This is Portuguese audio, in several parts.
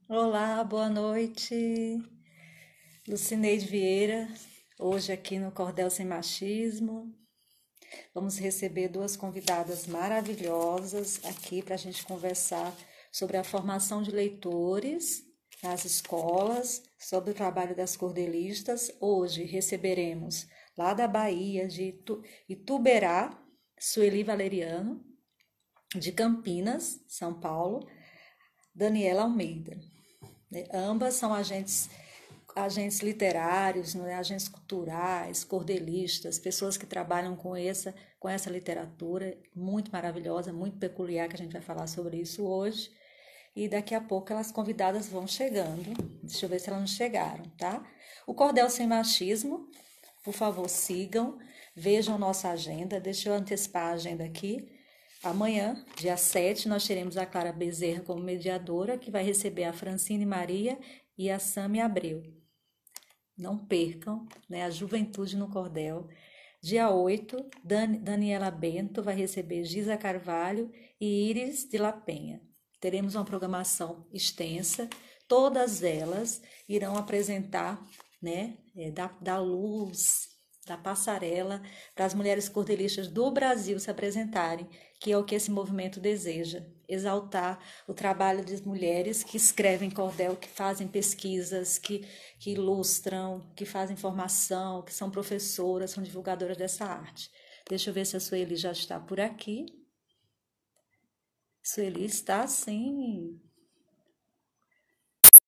Olá, boa noite. Lucineide Vieira, hoje aqui no Cordel Sem Machismo. Vamos receber duas convidadas maravilhosas aqui para a gente conversar sobre a formação de leitores nas escolas, sobre o trabalho das cordelistas. Hoje receberemos lá da Bahia, de Ituberá, Sueli Valeriano, de Campinas, São Paulo, Daniela Almeida. Ambas são agentes literários, não é? Agentes culturais, cordelistas, pessoas que trabalham com essa literatura muito maravilhosa, muito peculiar, que a gente vai falar sobre isso hoje. E daqui a pouco elas convidadas vão chegando. Deixa eu ver se elas não chegaram, tá? O Cordel Sem Machismo, por favor, sigam, vejam nossa agenda. Deixa eu antecipar a agenda aqui. Amanhã, dia 7, nós teremos a Clara Bezerra como mediadora, que vai receber a Francine Maria e a Sami Abreu. Não percam, né? A Juventude no Cordel. Dia 8, Daniela Bento vai receber Giza Carvalho e Iris de La Penha. Teremos uma programação extensa, todas elas irão apresentar, né, da luz, da passarela, para as mulheres cordelistas do Brasil se apresentarem, que é o que esse movimento deseja, exaltar o trabalho de mulheres que escrevem cordel, que fazem pesquisas, que ilustram, que fazem formação, que são professoras, são divulgadoras dessa arte. Deixa eu ver se a Sueli já está por aqui. Sueli está sim.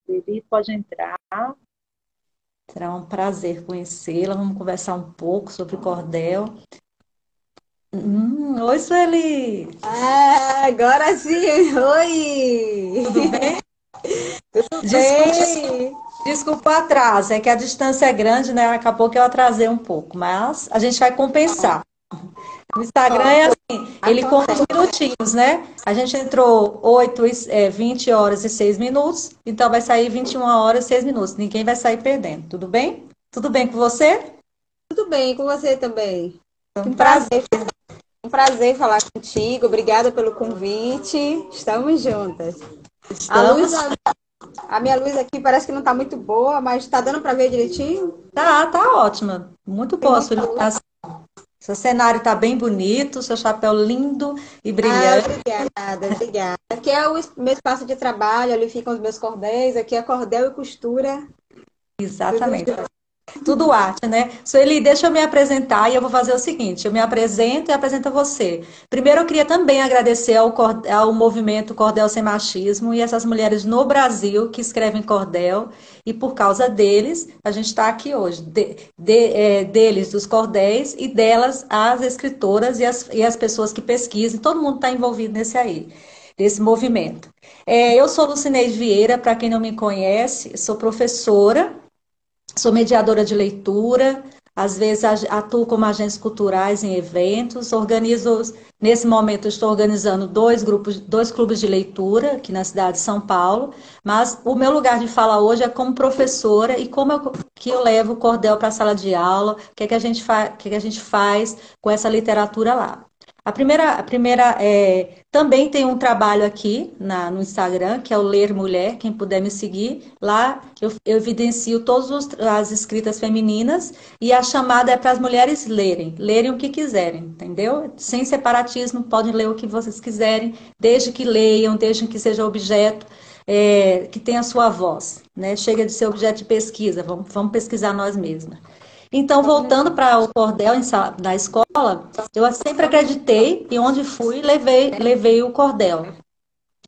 Sueli pode entrar. Será um prazer conhecê-la. Vamos conversar um pouco sobre cordel. Oi, Sueli! Ah, agora sim! Oi! Tudo bem? Tudo Desculpa, bem? desculpa o atraso, é que a distância é grande, né? Acabou que eu atrasei um pouco, mas a gente vai compensar. O Instagram Ó, é assim, ele conta os acontece. minutinhos, né? A gente entrou 20 horas e 6 minutos, então vai sair 21 horas e 6 minutos. Ninguém vai sair perdendo, tudo bem? Tudo bem com você? Tudo bem com você também. Foi um prazer. Um prazer falar contigo. Obrigada pelo convite. Estamos juntas. A luz, Estamos. a minha luz aqui parece que não está muito boa, mas está dando para ver direitinho? Tá ótima. Muito Tem boa a muita sua luz. iluminação. Seu cenário tá bem bonito, seu chapéu lindo e Ah, brilhante. obrigada. Aqui é o meu espaço de trabalho, ali ficam os meus cordéis, aqui é cordel e costura. Tudo Exatamente. junto. Tudo arte, né? Sueli, deixa eu me apresentar e eu vou fazer o seguinte: eu me apresento e apresento você. Primeiro, eu queria também agradecer ao movimento Cordel Sem Machismo e essas mulheres no Brasil que escrevem cordel, e por causa deles, a gente está aqui hoje. Deles, dos cordéis, e delas, as escritoras e as pessoas que pesquisam, todo mundo está envolvido nesse movimento. Eu sou Lucineide Vieira, para quem não me conhece, sou professora. Sou mediadora de leitura, às vezes atuo como agentes culturais em eventos, nesse momento estou organizando dois clubes de leitura aqui na cidade de São Paulo, mas o meu lugar de fala hoje é como professora e que eu levo o cordel para a sala de aula, o que é que o que é que a gente faz com essa literatura lá. Também tem um trabalho aqui no Instagram, que é o Ler Mulher, quem puder me seguir. Lá eu evidencio todas as escritas femininas e a chamada é para as mulheres lerem o que quiserem, entendeu? Sem separatismo, podem ler o que vocês quiserem, desde que leiam, desde que seja objeto, que tenha sua voz, né? Chega de ser objeto de pesquisa, vamos pesquisar nós mesmas. Então, voltando para o cordel na escola, eu sempre acreditei e onde fui, levei o cordel.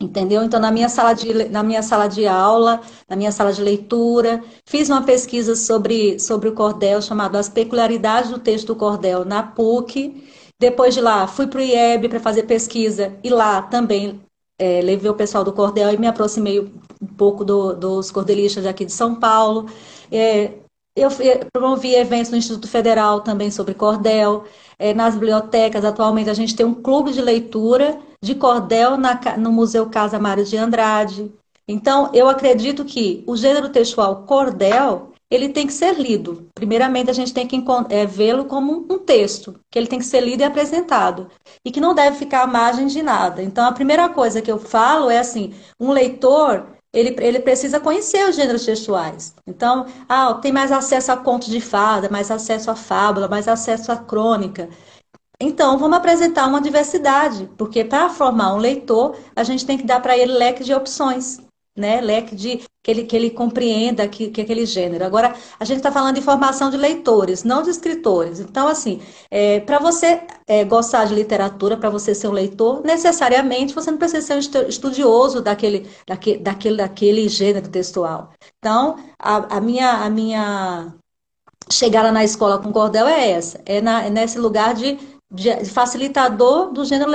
Entendeu? Então, na minha sala de aula, na minha sala de leitura, fiz uma pesquisa sobre o cordel, chamado As Peculiaridades do Texto do Cordel, na PUC. Depois de lá, fui para o IEB para fazer pesquisa, e lá também levei o pessoal do cordel e me aproximei um pouco dos cordelistas aqui de São Paulo. É, eu promovi eventos no Instituto Federal também sobre cordel. Nas bibliotecas, atualmente, a gente tem um clube de leitura de cordel no Museu Casa Mário de Andrade. Então, eu acredito que o gênero textual cordel, ele tem que ser lido. Primeiramente, a gente tem que vê-lo como um texto, que ele tem que ser lido e apresentado, e que não deve ficar à margem de nada. Então, a primeira coisa que eu falo é assim, um leitor ele precisa conhecer os gêneros textuais. Então, tem mais acesso a contos de fada, mais acesso à fábula, mais acesso à crônica. Então, vamos apresentar uma diversidade, porque para formar um leitor, a gente tem que dar para ele leque de opções, né? Leque de que ele compreenda que aquele gênero. Agora, a gente está falando de formação de leitores, não de escritores. Então, assim, para você gostar de literatura, para você ser um leitor, necessariamente você não precisa ser um estudioso daquele gênero textual. Então, a minha chegada na escola com cordel é essa, é nesse lugar de facilitador do gênio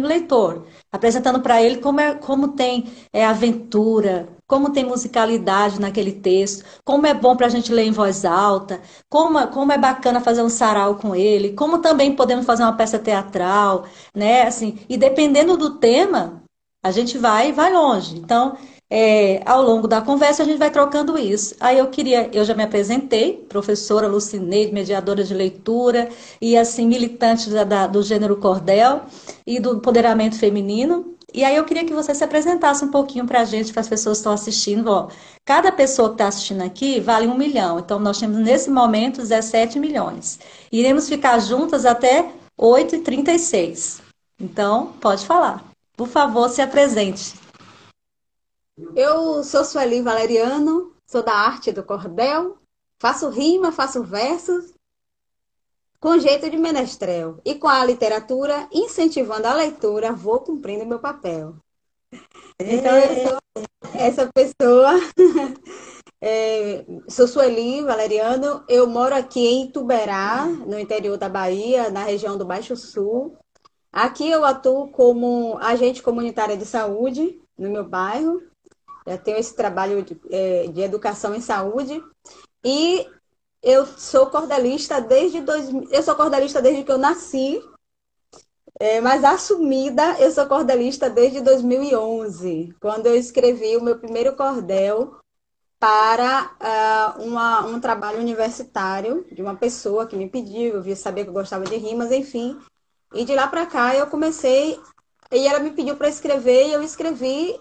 leitor, apresentando para ele como tem aventura, como tem musicalidade naquele texto, como é bom para a gente ler em voz alta, como é bacana fazer um sarau com ele, como também podemos fazer uma peça teatral, né? Assim, e dependendo do tema, a gente vai longe. Então, ao longo da conversa, a gente vai trocando isso. Aí eu já me apresentei, professora Lucineide, mediadora de leitura, e assim, militante do gênero cordel e do empoderamento feminino. E aí eu queria que você se apresentasse um pouquinho para a gente, para as pessoas que estão assistindo. Ó, cada pessoa que está assistindo aqui vale 1 milhão. Então, nós temos, nesse momento, 17 milhões. Iremos ficar juntas até 8h36. Então, pode falar. Por favor, se apresente. Eu sou Sueli Valeriano, sou da arte do cordel, faço rima, faço versos, com jeito de menestrel. E com a literatura, incentivando a leitura, vou cumprindo meu papel. Então, eu sou essa pessoa. Sou Sueli Valeriano, eu moro aqui em Ituberá, no interior da Bahia, na região do Baixo Sul. Aqui eu atuo como agente comunitária de saúde no meu bairro. Eu tenho esse trabalho de educação em saúde. E eu sou cordelista eu sou cordelista desde que eu nasci, mas assumida, eu sou cordelista desde 2011, quando eu escrevi o meu primeiro cordel para um trabalho universitário de uma pessoa que me pediu, eu vi saber que eu gostava de rimas, enfim. E de lá para cá eu comecei, e ela me pediu para escrever, e eu escrevi,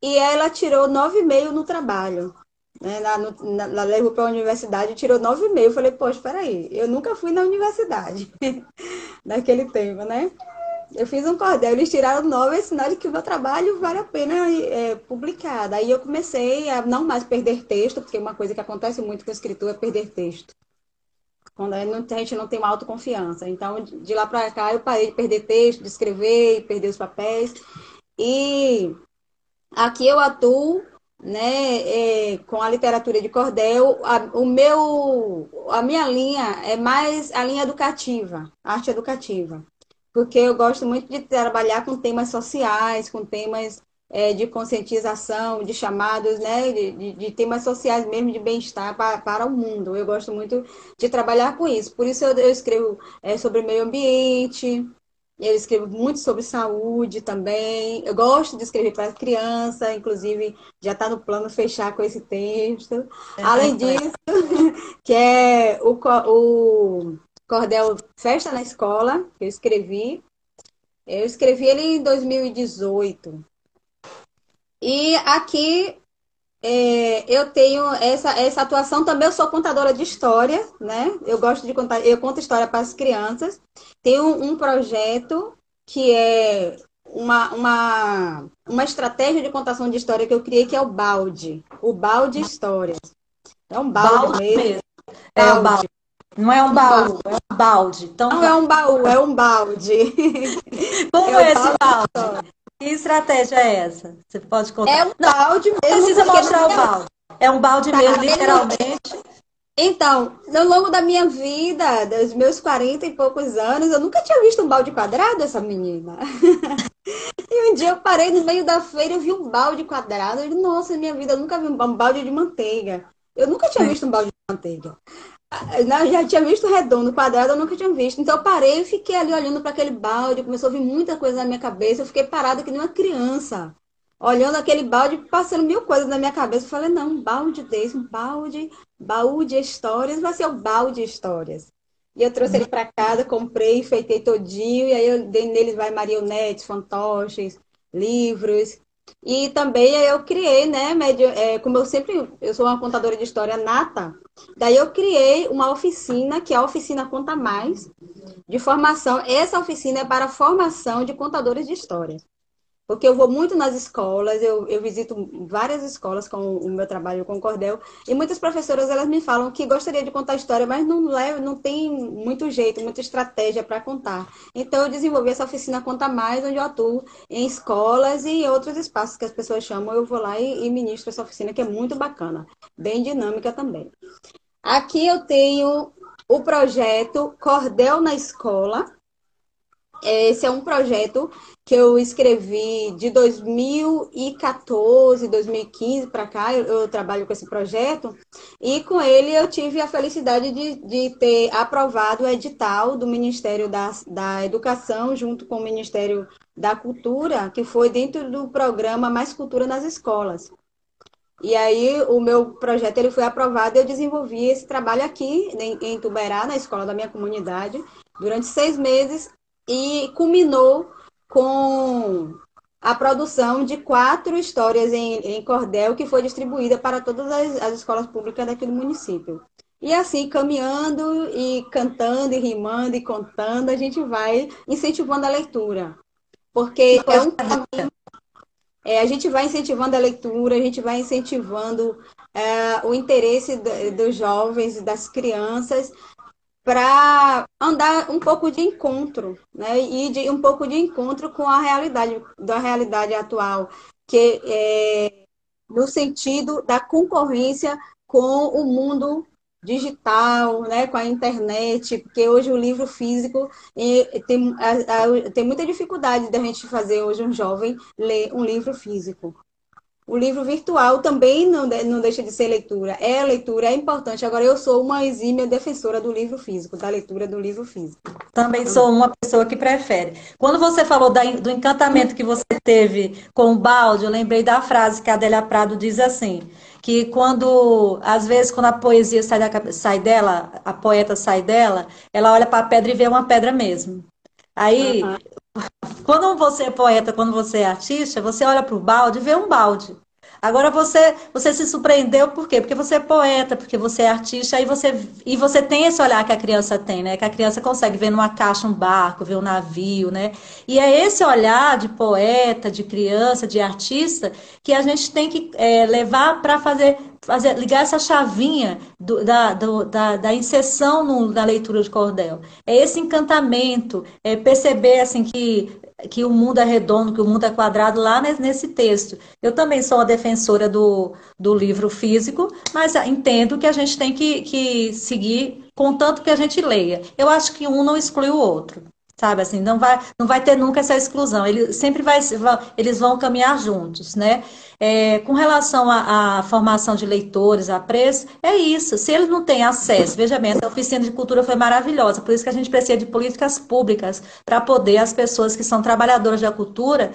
e ela tirou 9,5 no trabalho. Né? Ela levou para a universidade e tirou 9,5. Eu falei, poxa, espera aí, eu nunca fui na universidade naquele tempo, né? Eu fiz um cordel, eles tiraram 9, é sinal de que o meu trabalho vale a pena publicar. Daí eu comecei a não mais perder texto, porque uma coisa que acontece muito com o escritor é perder texto. Quando a gente não tem uma autoconfiança. Então, de lá para cá, eu parei de perder texto, de escrever, perder os papéis. E aqui eu atuo, né, com a literatura de cordel. A minha linha é mais a linha educativa, arte educativa, porque eu gosto muito de trabalhar com temas sociais, com temas de conscientização, de chamados, né, de temas sociais mesmo, de bem-estar para o mundo. Eu gosto muito de trabalhar com isso. Por isso eu escrevo sobre meio ambiente, eu escrevo muito sobre saúde também. Eu gosto de escrever para criança, inclusive já está no plano fechar com esse texto. Além disso, que é o Cordel Festa na Escola, que eu escrevi. Eu escrevi ele em 2018. E aqui eu tenho essa atuação também. Eu sou contadora de história, né? Eu gosto de contar, eu conto história para as crianças. Tenho um projeto que é uma estratégia de contação de história que eu criei, que é o balde histórias. É um balde mesmo. É o balde. Não é um baú, é um balde. Então, não é um baú, é um balde. Como é esse balde? Que estratégia é essa? Você pode contar? É um balde mesmo. Precisa mostrar o balde. É um balde mesmo, literalmente. Então, ao longo da minha vida, dos meus 40 e poucos anos, eu nunca tinha visto um balde quadrado, essa menina. E um dia eu parei no meio da feira e vi um balde quadrado. Eu disse, nossa, minha vida, eu nunca vi um balde de manteiga. Eu nunca tinha visto um balde de manteiga. Eu já tinha visto redondo, quadrado, eu nunca tinha visto. Então eu parei e fiquei ali olhando para aquele balde, começou a vir muita coisa na minha cabeça. Eu fiquei parada que nem uma criança, olhando aquele balde, passando mil coisas na minha cabeça. Eu falei, não, um balde desse, baú de histórias, vai ser o balde de histórias. E eu trouxe ele para casa, comprei, enfeitei todinho, e aí eu dei nele vai marionetes, fantoches, livros. E também eu criei, né, como eu sou uma contadora de história nata, daí eu criei uma oficina, que é a Oficina Conta Mais, de formação. Essa oficina é para formação de contadores de história. Porque eu vou muito nas escolas, eu visito várias escolas com o meu trabalho com o cordel, e muitas professoras elas me falam que gostaria de contar história, mas não tem muito jeito, muita estratégia para contar. Então eu desenvolvi essa oficina Conta Mais, onde eu atuo em escolas e outros espaços que as pessoas chamam, eu vou lá e ministro essa oficina, que é muito bacana, bem dinâmica também. Aqui eu tenho o projeto Cordel na Escola. Esse é um projeto que eu escrevi de 2014, 2015 para cá, eu trabalho com esse projeto, e com ele eu tive a felicidade de ter aprovado o edital do Ministério da Educação, junto com o Ministério da Cultura, que foi dentro do programa Mais Cultura nas Escolas. E aí o meu projeto ele foi aprovado e eu desenvolvi esse trabalho aqui em Tuberá, na escola da minha comunidade, durante 6 meses e culminou com a produção de 4 histórias em cordel que foi distribuída para todas as escolas públicas daqui do município. E assim, caminhando e cantando e rimando e contando, a gente vai incentivando a leitura. Porque é um a gente vai incentivando a leitura, a gente vai incentivando o interesse dos jovens e das crianças para andar um pouco de encontro, né? E um pouco de encontro com a realidade, da realidade atual, que é no sentido da concorrência com o mundo digital, né, com a internet, porque hoje o livro físico tem muita dificuldade da gente fazer hoje um jovem ler um livro físico. O livro virtual também não deixa de ser leitura. É leitura, é importante. Agora, eu sou uma exímia defensora do livro físico, da leitura do livro físico. Também sou uma pessoa que prefere. Quando você falou do encantamento que você teve com o balde, eu lembrei da frase que a Adélia Prado diz assim, que às vezes, quando a poesia sai dela, a poeta sai dela, ela olha para a pedra e vê uma pedra mesmo. Aí, quando você é poeta, quando você é artista, você olha para o balde e vê um balde. Agora você se surpreendeu por quê? Porque você é poeta, porque você é artista, e você tem esse olhar que a criança tem, né? Que a criança consegue ver numa caixa um barco, ver um navio, né? E é esse olhar de poeta, de criança, de artista, que a gente tem que levar para ligar essa chavinha da inserção na leitura de cordel. É esse encantamento, perceber assim que o mundo é redondo, que o mundo é quadrado lá nesse texto. Eu também sou uma defensora do livro físico, mas entendo que a gente tem que seguir contanto que a gente leia. Eu acho que um não exclui o outro. Sabe assim, não vai ter nunca essa exclusão. Eles vão caminhar juntos, né? Com relação à formação de leitores, a preço, é isso. Se eles não têm acesso, veja bem, essa oficina de cultura foi maravilhosa, por isso que a gente precisa de políticas públicas para poder as pessoas que são trabalhadoras da cultura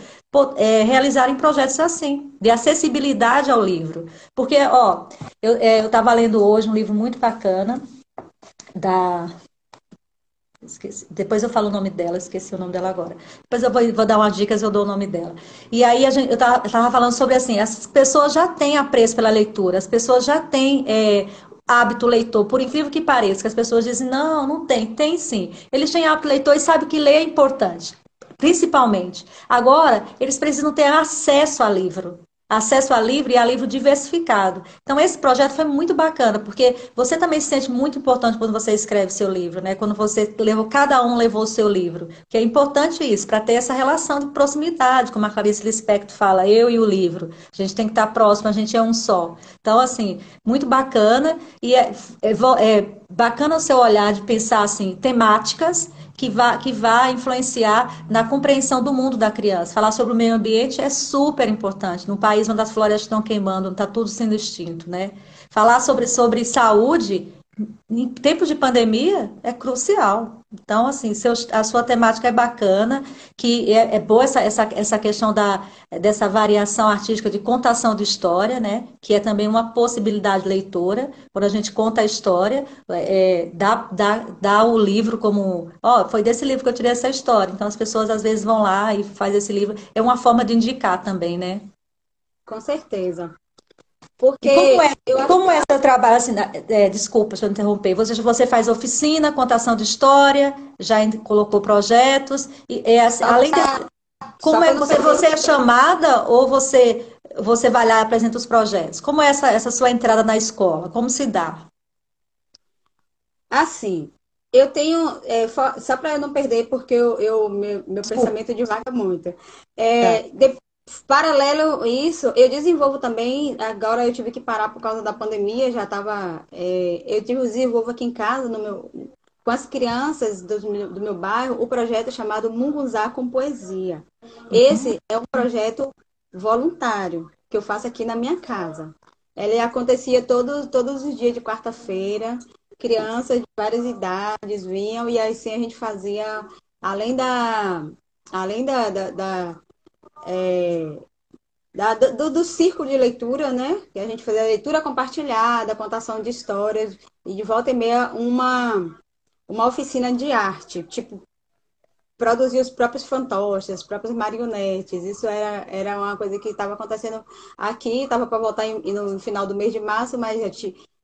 realizarem projetos assim, de acessibilidade ao livro. Porque, ó, eu estava lendo hoje um livro muito bacana da. Esqueci. Depois eu falo o nome dela, esqueci o nome dela agora. Depois eu vou dar umas dicas, eu dou o nome dela. E aí eu tava falando sobre assim, as pessoas já têm apreço pela leitura, as pessoas já têm hábito leitor, por incrível que pareça, que as pessoas dizem, não tem sim. Eles têm hábito leitor e sabem que ler é importante, principalmente. Agora, eles precisam ter acesso a livro. Acesso a livro e a livro diversificado. Então, esse projeto foi muito bacana, porque você também se sente muito importante quando você escreve seu livro, né? Quando cada um levou o seu livro. Que é importante isso, para ter essa relação de proximidade, como a Clarice Lispector fala, eu e o livro. A gente tem que estar próximo, a gente é um só. Então, assim, muito bacana. E é bacana o seu olhar de pensar, assim, temáticas que vai influenciar na compreensão do mundo da criança. Falar sobre o meio ambiente é super importante. Num país onde as florestas estão queimando, onde está tudo sendo extinto, né? Falar sobre saúde em tempos de pandemia é crucial. Então, assim, a sua temática é bacana, que é boa essa questão dessa variação artística de contação de história, né? Que é também uma possibilidade leitora. Quando a gente conta a história, dá o livro como... foi desse livro que eu tirei essa história. Então, as pessoas às vezes vão lá e fazem esse livro. É uma forma de indicar também, né? com certeza. E como Porque é, eu e acho como é seu trabalho, assim, desculpa, deixa eu interromper, você faz oficina, contação de história, já colocou projetos, e assim, só além desse, só como é para que não você perder. é chamada ou você vai lá e apresenta os projetos? Como é essa sua entrada na escola? Como se dá? Assim, eu tenho, só para eu não perder, porque meu Desculpa. pensamento divaga muito. Tá. Paralelo a isso, eu desenvolvo também, agora eu tive que parar por causa da pandemia, já estava, desenvolvo aqui em casa, com as crianças do meu bairro, o projeto chamado Mungunzá com Poesia. Esse é um projeto voluntário que eu faço aqui na minha casa. Ele acontecia todos os dias de quarta-feira, crianças de várias idades vinham e aí sim a gente fazia, além da, além do círculo de leitura, né? Que a gente fazia leitura compartilhada, contação de histórias, e de volta e meia uma oficina de arte, tipo, produzir os próprios fantoches, as próprias marionetes. Isso era uma coisa que estava acontecendo aqui, estava para voltar no final do mês de março, mas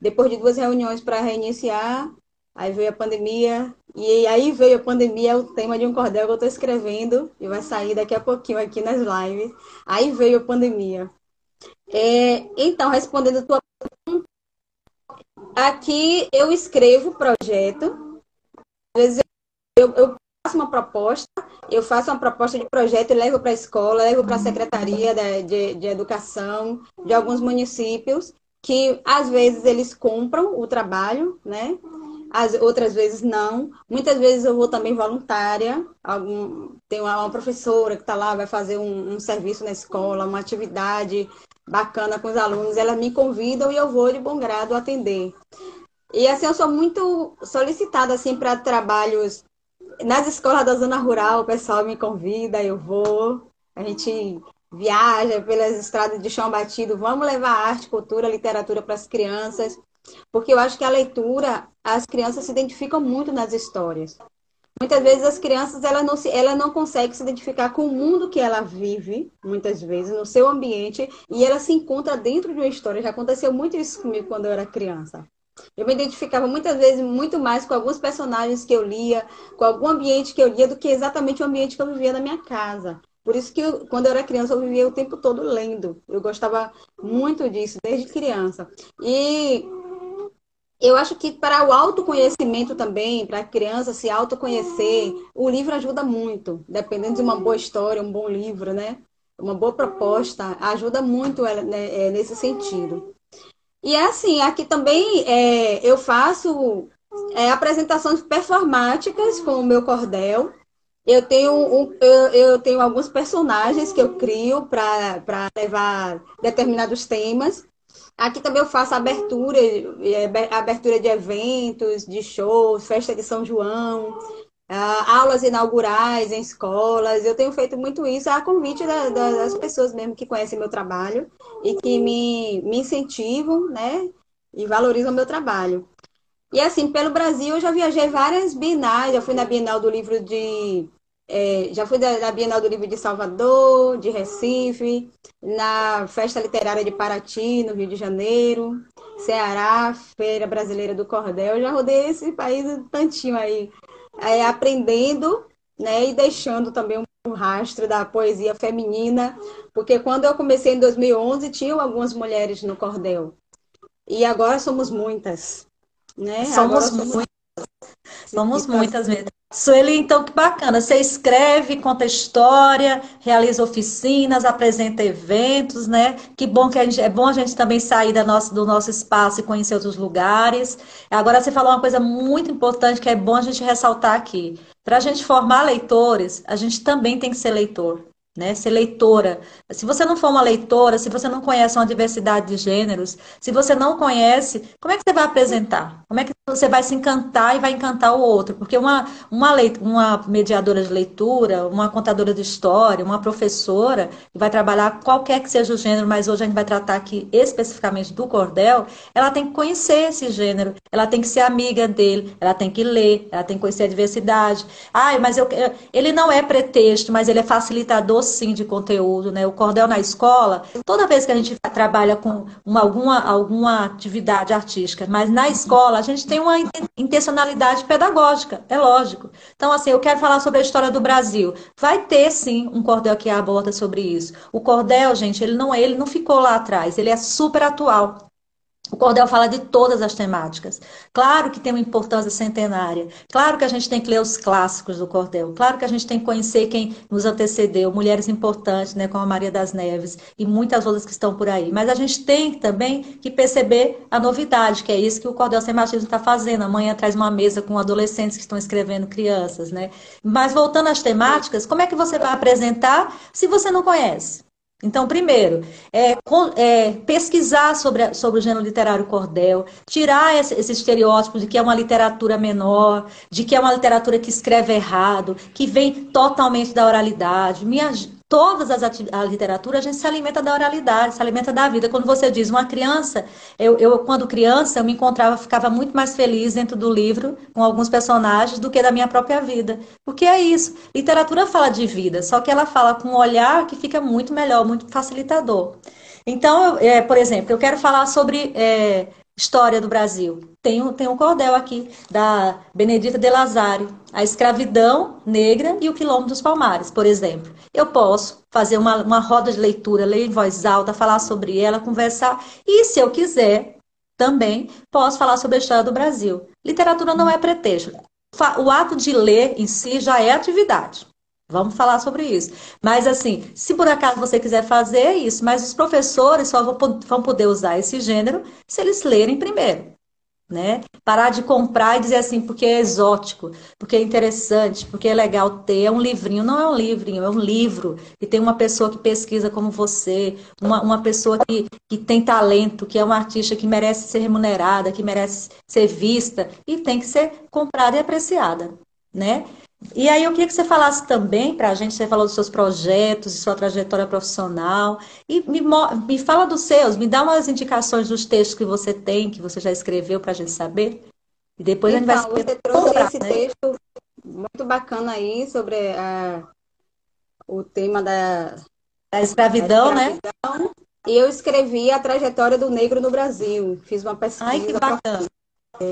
depois de 2 reuniões para reiniciar, aí veio a pandemia, e aí veio a pandemia, é o tema de um cordel que eu estou escrevendo, e vai sair daqui a pouquinho aqui nas lives. Aí veio a pandemia. Então, respondendo a tua... Aqui eu escrevo projeto, às vezes eu faço uma proposta, eu faço uma proposta de projeto e levo para a escola, levo para a Secretaria de Educação de alguns municípios, que às vezes eles compram o trabalho, né? Outras vezes não. Muitas vezes eu vou também voluntária. Tem uma professora que está lá, vai fazer um serviço na escola, uma atividade bacana com os alunos. Elas me convidam e eu vou de bom grado atender. E assim, eu sou muito solicitada assim, para trabalhos nas escolas da zona rural, o pessoal me convida, eu vou. A gente viaja pelas estradas de chão batido, vamos levar arte, cultura, literatura para as crianças, porque eu acho que a leitura, as crianças se identificam muito nas histórias. Muitas vezes as crianças ela não consegue se identificar com o mundo que ela vive, muitas vezes, no seu ambiente, e ela se encontra dentro de uma história. Já aconteceu muito isso comigo quando eu era criança. Eu me identificava muitas vezes muito mais com alguns personagens que eu lia, com algum ambiente que eu lia, do que exatamente o ambiente que eu vivia na minha casa. Por isso que quando eu era criança, eu vivia o tempo todo lendo. Eu gostava muito disso, desde criança. E eu acho que para o autoconhecimento também, para a criança se autoconhecer, o livro ajuda muito. Dependendo de uma boa história, um bom livro, né? Uma boa proposta, ajuda muito ela, né, nesse sentido. E é assim, aqui também eu faço apresentações performáticas com o meu cordel. Eu tenho alguns personagens que eu crio para levar determinados temas. Aqui também eu faço abertura de eventos, de shows, festa de São João, aulas inaugurais em escolas. Eu tenho feito muito isso a convite das pessoas mesmo que conhecem meu trabalho e que me incentivam, né? E valorizam meu trabalho. E assim, pelo Brasil, eu já viajei várias bienais, já fui na Bienal do Livro já fui na Bienal do Livro de Salvador, de Recife, na Festa Literária de Paraty, no Rio de Janeiro, Ceará, Feira Brasileira do Cordel. Eu já rodei esse país um tantinho aí, aprendendo, né, e deixando também um rastro da poesia feminina, porque quando eu comecei em 2011, tinham algumas mulheres no cordel, e agora somos muitas, né? Agora Somos somos muitos. e Somos faz... muitas mesmo. Sueli, então, que bacana. Você escreve, conta história, realiza oficinas, apresenta eventos, né? Que bom que é bom a gente também sair do nosso espaço e conhecer outros lugares. Agora, você falou uma coisa muito importante que é bom a gente ressaltar aqui. Para a gente formar leitores, a gente também tem que ser leitor. Né, ser leitora. Se você não for uma leitora, se você não conhece uma diversidade de gêneros, se você não conhece, como é que você vai apresentar? Como é que você vai se encantar e vai encantar o outro? Porque uma mediadora de leitura, uma contadora de história, uma professora, que vai trabalhar qualquer que seja o gênero, mas hoje a gente vai tratar aqui especificamente do cordel, ela tem que conhecer esse gênero, ela tem que ser amiga dele, ela tem que ler, ela tem que conhecer a diversidade. Ele não é pretexto, mas ele é facilitador sim de conteúdo, né? O cordel na escola, toda vez que a gente trabalha com alguma atividade artística, mas na escola a gente tem uma intencionalidade pedagógica, é lógico. Então, assim, eu quero falar sobre a história do Brasil. Vai ter sim um cordel que aborda sobre isso. O cordel, gente, ele não ficou lá atrás, ele é super atual. O cordel fala de todas as temáticas. Claro que tem uma importância centenária. Claro que a gente tem que ler os clássicos do cordel. Claro que a gente tem que conhecer quem nos antecedeu, mulheres importantes, né, como a Maria das Neves e muitas outras que estão por aí. Mas a gente tem também que perceber a novidade, que é isso que o Cordel Sem Machismo está fazendo. Amanhã traz uma mesa com adolescentes que estão escrevendo crianças, né? Mas voltando às temáticas, como é que você vai apresentar se você não conhece? Então, primeiro, pesquisar sobre o gênero literário cordel, tirar esse estereótipo de que é uma literatura menor, de que é uma literatura que escreve errado, que vem totalmente da oralidade. A literatura, a gente se alimenta da oralidade, se alimenta da vida. Quando você diz uma criança, quando criança, eu me encontrava, ficava muito mais feliz dentro do livro, com alguns personagens, do que da minha própria vida. Porque é isso. Literatura fala de vida, só que ela fala com um olhar que fica muito melhor, muito facilitador. Então, por exemplo, eu quero falar sobre história do Brasil. Tem um cordel aqui, da Benedita de Lazari, a escravidão negra e o quilombo dos Palmares, por exemplo. Eu posso fazer uma roda de leitura, ler em voz alta, falar sobre ela, conversar. E, se eu quiser, também posso falar sobre a história do Brasil. Literatura não é pretexto. O ato de ler em si já é atividade. Vamos falar sobre isso. Mas, assim, se por acaso você quiser fazer, é isso. Mas os professores só vão poder usar esse gênero se eles lerem primeiro, né? Parar de comprar e dizer assim, porque é exótico, porque é interessante, porque é legal ter. É um livrinho. Não é um livrinho, é um livro. E tem uma pessoa que pesquisa como você, uma pessoa que tem talento, que é uma artista que merece ser remunerada, que merece ser vista e tem que ser comprada e apreciada, né? E aí eu queria que você falasse também para a gente, você falou dos seus projetos, de sua trajetória profissional, e me fala dos seus, me dá umas indicações dos textos que você tem, que você já escreveu para a gente saber, e depois a gente vai Então, você trouxe esse texto muito bacana aí sobre o tema da da escravidão, né? escravidão. E eu escrevi a trajetória do negro no Brasil. Fiz uma Ai, que pesquisa, bacana.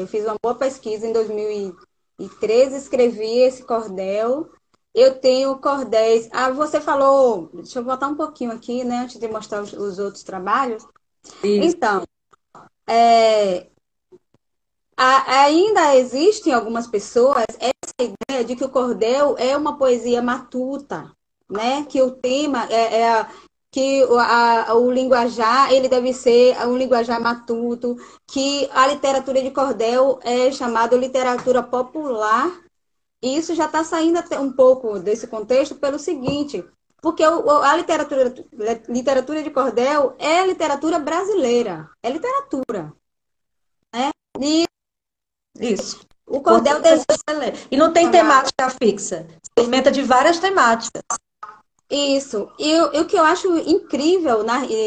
fiz uma boa pesquisa em 2013, escrevi esse cordel. Eu tenho cordéis. Ah, você falou. Deixa eu voltar um pouquinho aqui, né? Antes de mostrar os outros trabalhos. Isso. Então, ainda existem algumas pessoas essa ideia de que o cordel é uma poesia matuta, né? Que o tema que o linguajar ele deve ser um linguajar matuto, que a literatura de cordel é chamada literatura popular. E isso já está saindo até um pouco desse contexto pelo seguinte, porque a literatura de cordel é literatura brasileira, é literatura, né? E Isso. o cordel desde E não tem temática fixa, se alimenta de várias temáticas. isso. E o que eu acho incrível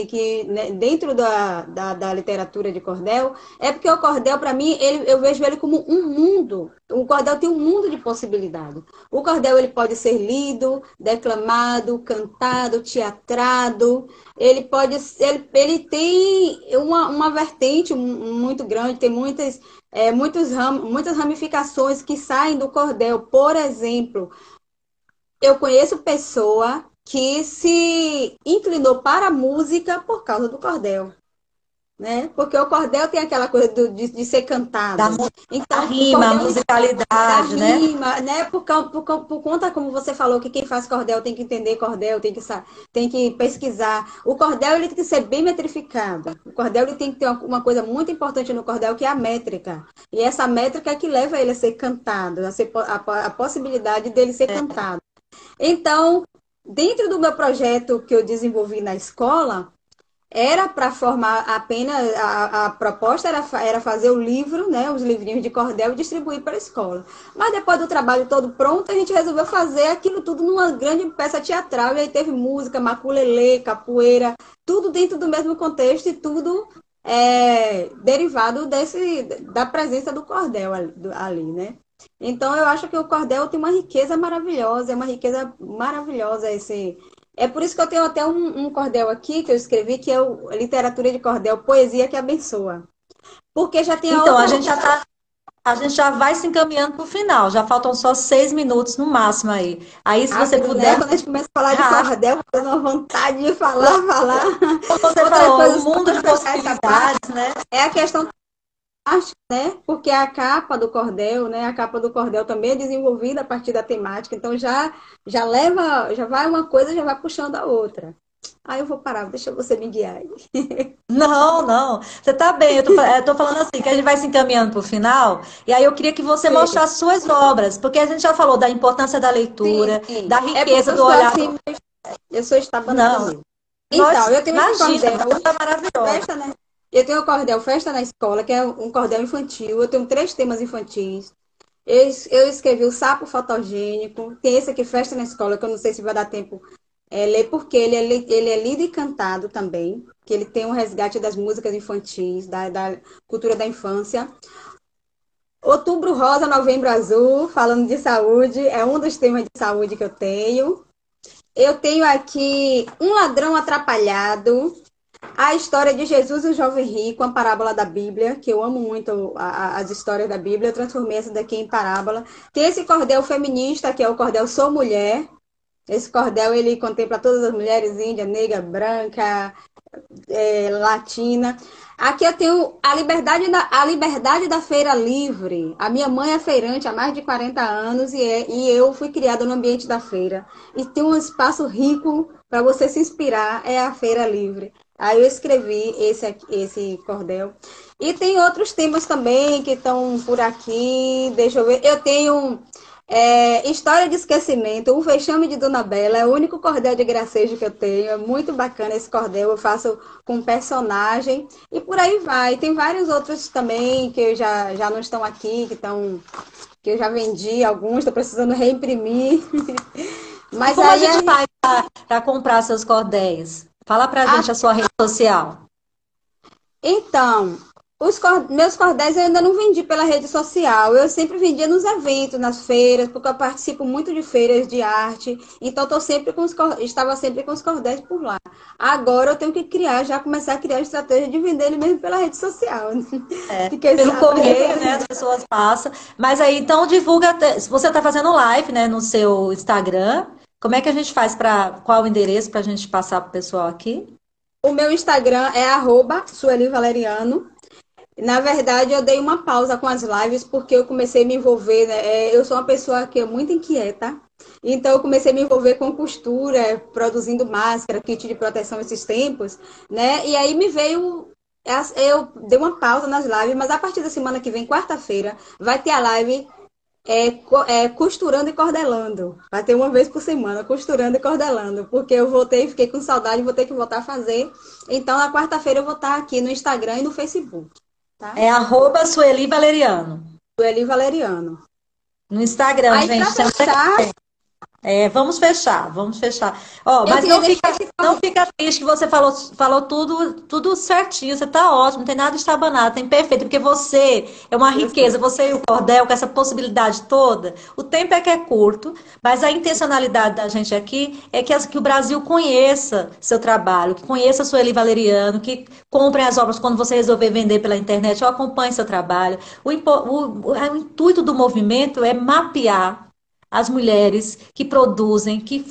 que, né, dentro da literatura de cordel é porque o cordel, para mim, eu vejo ele como um mundo. O cordel tem um mundo de possibilidades. O cordel ele pode ser lido, declamado, cantado, teatrado. Ele tem uma vertente muito grande, tem muitas ramificações que saem do cordel. Por exemplo, eu conheço pessoa que se inclinou para a música por causa do cordel, né? Porque o cordel tem aquela coisa de ser cantado. Então, a rima, a musicalidade, né? Rima, né? Por conta, como você falou, que quem faz cordel tem que entender cordel, tem que pesquisar. O cordel ele tem que ser bem metrificado. O cordel ele tem que ter uma coisa muito importante no cordel, que é a métrica. E essa métrica é que leva ele a ser cantado, a possibilidade dele ser cantado. Então, dentro do meu projeto que eu desenvolvi na escola, era para formar apenas, a proposta era fazer o livro, né, os livrinhos de cordel e distribuir para a escola. Mas depois do trabalho todo pronto, a gente resolveu fazer aquilo tudo numa grande peça teatral, e aí teve música, maculelê, capoeira, tudo dentro do mesmo contexto e tudo derivado da presença do cordel ali, né? Então, eu acho que o cordel tem uma riqueza maravilhosa, É por isso que eu tenho até um cordel aqui que eu escrevi, que é o Literatura de Cordel, Poesia que Abençoa. Porque já tem a Então, outra. a gente já vai se encaminhando para o final. Já faltam só 6 minutos no máximo aí. Aí, se você Rápido, né? puder, Quando a gente começa a falar de rápido. cordel, dando uma vontade de falar, falar. Como você Outra falou, é coisa, um só mundo para de fechar essa parte, possibilidades, né? é a questão plástica, né? Porque a capa do cordel, né? A capa do cordel também é desenvolvida a partir da temática, então já leva, já vai uma coisa, já vai puxando a outra. Aí eu vou parar, deixa você me guiar aí. Não, não. Você está bem. Eu tô falando assim, que a gente vai se encaminhando para o final. E aí eu queria que você Sim, mostrasse suas obras, porque a gente já falou da importância da sim, leitura, sim. da É porque riqueza eu do sou olhar. assim, eu sou estabanada Não, mesmo. Então, nós, eu tenho esse imagina, cordel, você é maravilhosa. festa, né? Eu tenho o cordel Festa na Escola, que é um cordel infantil. Eu tenho 3 temas infantis. Eu escrevi o Sapo Fotogênico. Tem esse aqui, Festa na Escola, que eu não sei se vai dar tempo ler, porque ele é lido e cantado também. Que ele tem um resgate das músicas infantis, da cultura da infância. Outubro Rosa, Novembro Azul, falando de saúde. É um dos temas de saúde que eu tenho. Eu tenho aqui Um Ladrão Atrapalhado, a história de Jesus e o jovem rico, a parábola da Bíblia, que eu amo muito as histórias da Bíblia, eu transformei essa daqui em parábola. Tem esse cordel feminista, que é o cordel Sou Mulher. Esse cordel, ele contempla todas as mulheres, índia, negra, branca, latina. Aqui eu tenho a liberdade da feira livre. A minha mãe é feirante há mais de 40 anos e eu fui criada no ambiente da feira. E tem um espaço rico para você se inspirar, é a feira livre. Aí eu escrevi esse cordel. E tem outros temas também que estão por aqui. Deixa eu ver. Eu tenho História de Esquecimento, O Vexame de Dona Bela, é o único cordel de gracejo que eu tenho. É muito bacana esse cordel, eu faço com personagem e por aí vai. Tem vários outros também que já não estão aqui, que eu já vendi alguns, estou precisando reimprimir. E Mas como a aí gente faz para comprar seus cordéis? Fala pra gente a sua rede social. então, meus cordéis eu ainda não vendi pela rede social. Eu sempre vendia nos eventos, nas feiras, porque eu participo muito de feiras de arte. Então, estava sempre com os cordéis por lá. Agora eu tenho que já começar a criar a estratégia de vender ele mesmo pela rede social. Fiquei Pelo correio, né? sabendo. As pessoas passam. Mas aí, então, divulga. Se você está fazendo live, né, no seu Instagram, como é que a gente faz qual o endereço para a gente passar para o pessoal aqui? O meu Instagram é @suelivaleriano. Na verdade, eu dei uma pausa com as lives porque eu comecei a me envolver, né? Eu sou uma pessoa que é muito inquieta, então eu comecei a me envolver com costura, produzindo máscara, kit de proteção esses tempos, né? E aí me veio. Eu dei uma pausa nas lives, mas a partir da semana que vem, quarta-feira, vai ter a live costurando e cordelando. Vai ter uma vez por semana, costurando e cordelando, porque eu voltei, fiquei com saudade, vou ter que voltar a fazer. Então, na quarta-feira eu vou estar aqui no Instagram e no Facebook, tá? É @Sueli Valeriano. Do Eli Valeriano. No Instagram, Aí, para gente. fechar, Vamos fechar, vamos fechar. Ó, eu mas queria deixar esse não fica triste que você falou tudo certinho, você tá ótimo, não tem nada de estabanado, tem perfeito, porque você é uma riqueza, você e o cordel, com essa possibilidade toda, o tempo é que é curto, mas a intencionalidade da gente aqui é que o Brasil conheça seu trabalho, que conheça a Sueli Valeriano, que comprem as obras quando você resolver vender pela internet, ou acompanhe seu trabalho. O intuito do movimento é mapear as mulheres que produzem, que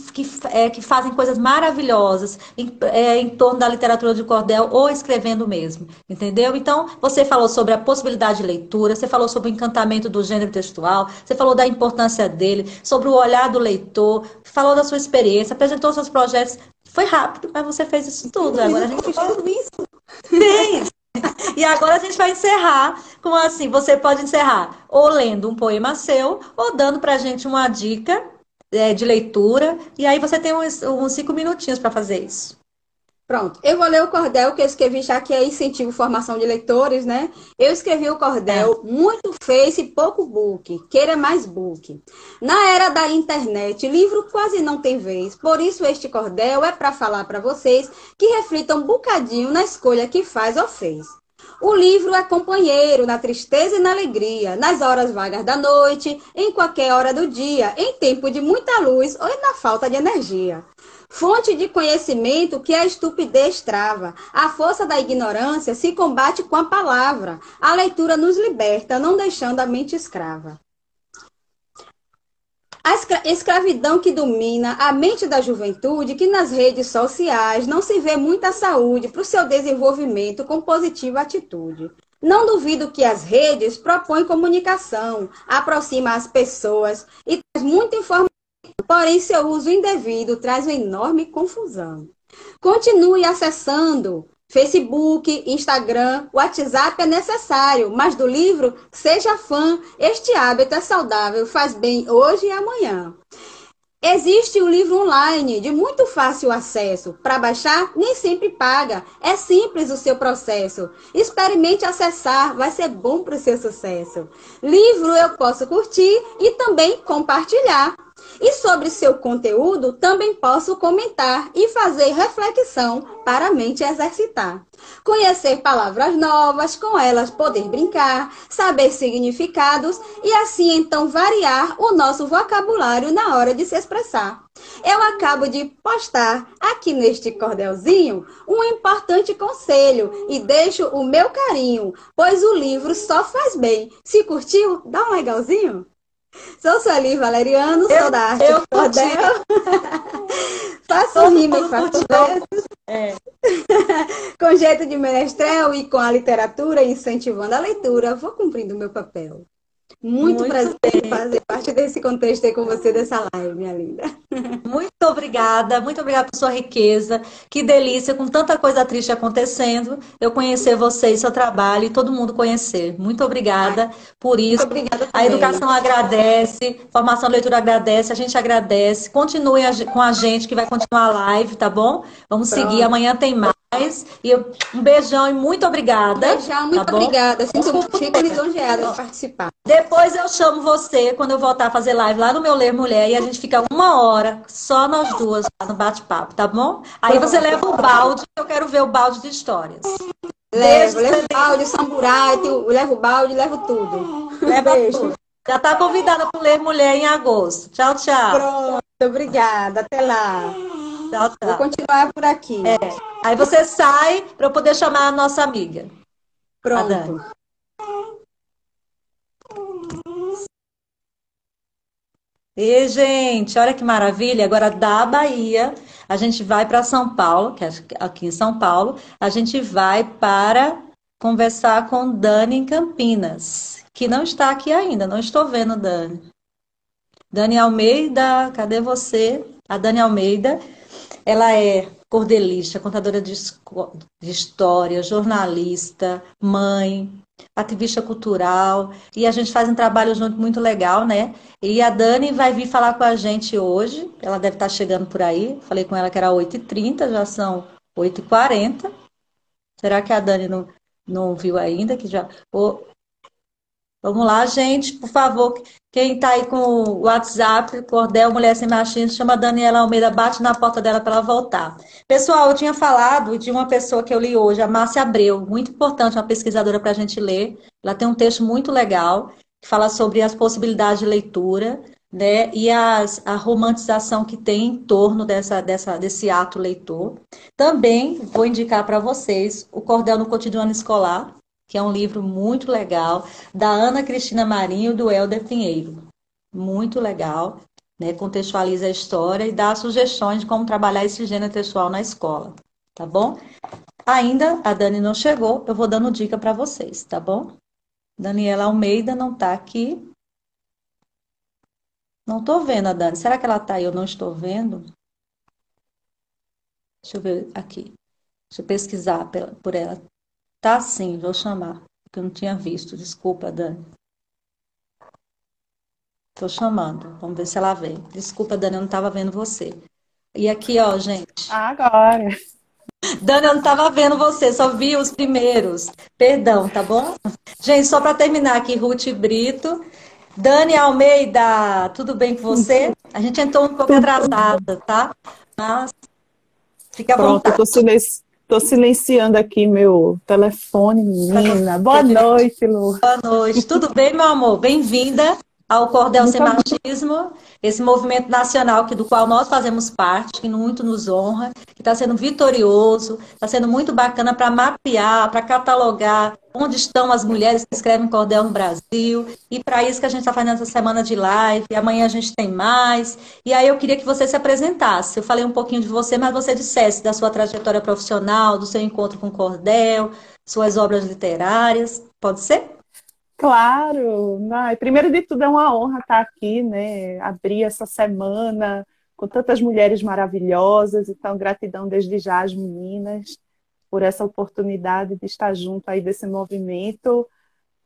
fazem coisas maravilhosas em torno da literatura de cordel ou escrevendo mesmo, entendeu? Então, você falou sobre a possibilidade de leitura, você falou sobre o encantamento do gênero textual, você falou da importância dele, sobre o olhar do leitor, falou da sua experiência, apresentou seus projetos. Foi rápido, mas você fez isso tudo. Agora a gente tudo isso. fez. E agora a gente vai encerrar com assim, você pode encerrar ou lendo um poema seu, ou dando pra gente uma dica de leitura, e aí você tem uns 5 minutinhos para fazer isso. Pronto, eu vou ler o cordel que eu escrevi, já que é incentivo formação de leitores, né? Eu escrevi o É. cordel muito Face e pouco book, queira mais book. Na era da internet, livro quase não tem vez, por isso este cordel é para falar para vocês que reflitam um bocadinho na escolha que faz ou fez. O livro é companheiro na tristeza e na alegria, nas horas vagas da noite, em qualquer hora do dia, em tempo de muita luz ou na falta de energia. fonte de conhecimento que a estupidez trava. A força da ignorância se combate com a palavra. A leitura nos liberta, não deixando a mente escrava. A escravidão que domina a mente da juventude, que nas redes sociais não se vê muita saúde para o seu desenvolvimento com positiva atitude. Não duvido que as redes propõem comunicação, aproxima as pessoas e traz muita informação, porém seu uso indevido traz uma enorme confusão. Continue acessando Facebook, Instagram, WhatsApp é necessário, mas do livro, seja fã. Este hábito é saudável, faz bem hoje e amanhã. Existe o livro online de muito fácil acesso. Para baixar, nem sempre paga. É simples o seu processo. Experimente acessar, vai ser bom para o seu sucesso. Livro eu posso curtir e também compartilhar. E sobre seu conteúdo, também posso comentar e fazer reflexão para a mente exercitar. Conhecer palavras novas, com elas poder brincar, saber significados e assim então variar o nosso vocabulário na hora de se expressar. Eu acabo de postar aqui neste cordelzinho um importante conselho e deixo o meu carinho, pois o livro só faz bem. Se curtiu, dá um legalzinho. Sou Sueli Valeriano, sou da arte do cordel. Faço rima e faço versos. Com jeito de menestrel e com a literatura, incentivando a leitura, vou cumprindo o meu papel. Muito prazer em fazer parte desse contexto aí com você, dessa live, minha linda. Muito obrigada por sua riqueza. Que delícia, com tanta coisa triste acontecendo, eu conhecer você e seu trabalho e todo mundo conhecer. Muito obrigada por isso. Muito obrigada a educação agradece, formação e leitura agradece, a gente agradece. Continue com a gente que vai continuar a live, tá bom? Vamos seguir, amanhã tem mais. E um beijão e muito obrigada. Beijão, muito obrigada. Fico lisonjeada de participar. Depois eu chamo você quando eu voltar a fazer live lá no meu Ler Mulher e a gente fica 1 hora só nós duas lá no bate-papo, tá bom? Aí você leva o balde, eu quero ver o balde de histórias. Levo o balde, samburai, levo o balde, levo tudo. Leva tudo. Já tá convidada para Ler Mulher em agosto. Tchau, tchau. Pronto, obrigada. Até lá. Tchau, tchau. Vou continuar por aqui. Aí você sai para eu poder chamar a nossa amiga. Pronto. E, gente, olha que maravilha. Agora, da Bahia, a gente vai para São Paulo, que é aqui em São Paulo, a gente vai para conversar com Dani em Campinas, que não está aqui ainda, não estou vendo Dani. Dani Almeida, cadê você? A Dani Almeida, ela é cordelista, contadora de história, jornalista, mãe, ativista cultural, e a gente faz um trabalho junto muito legal, né? E a Dani vai vir falar com a gente hoje, ela deve estar chegando por aí, falei com ela que era 8h30, já são 8h40. Será que a Dani não viu ainda? Que já... Vamos lá, gente, por favor, quem está aí com o WhatsApp, Cordel Mulher Sem Machismo, chama a Daniela Almeida, bate na porta dela para ela voltar. Pessoal, eu tinha falado de uma pessoa que eu li hoje, a Márcia Abreu, muito importante, uma pesquisadora para a gente ler. Ela tem um texto muito legal, que fala sobre as possibilidades de leitura, né, e a romantização que tem em torno desse ato leitor. Também vou indicar para vocês o Cordel no Cotidiano Escolar, que é um livro muito legal, da Ana Cristina Marinho e do Helder Pinheiro. Muito legal, né? Contextualiza a história e dá sugestões de como trabalhar esse gênero textual na escola, tá bom? Ainda a Dani não chegou, eu vou dando dica para vocês, tá bom? Daniela Almeida não está aqui. Não estou vendo a Dani. Será que ela está aí? Eu não estou vendo. Deixa eu ver aqui. Deixa eu pesquisar por ela. Tá sim, vou chamar, porque eu não tinha visto. Desculpa, Dani. Tô chamando, vamos ver se ela vem. Desculpa, Dani, eu não estava vendo você. E aqui, ó, gente. Agora. Dani, eu não estava vendo você, só vi os primeiros. Perdão, tá bom? Gente, só para terminar aqui, Ruth Brito. Dani Almeida, tudo bem com você? A gente entrou um pouco atrasada, tá? Mas fica à vontade. Estou silenciando aqui meu telefone, menina. Boa noite, Lu. Boa noite. Tudo bem, meu amor? Bem-vinda ao Cordel Sem Muito Machismo, esse movimento nacional do qual nós fazemos parte, que muito nos honra, que está sendo vitorioso, está sendo muito bacana para mapear, para catalogar onde estão as mulheres que escrevem cordel no Brasil, e para isso que a gente está fazendo essa semana de live, e amanhã a gente tem mais. E aí eu queria que você se apresentasse. Eu falei um pouquinho de você, mas você dissesse da sua trajetória profissional, do seu encontro com cordel, suas obras literárias. Pode ser? claro. Ai, primeiro de tudo, é uma honra estar aqui, né? Abrir essa semana com tantas mulheres maravilhosas. Então, gratidão desde já às meninas por essa oportunidade de estar junto aí desse movimento.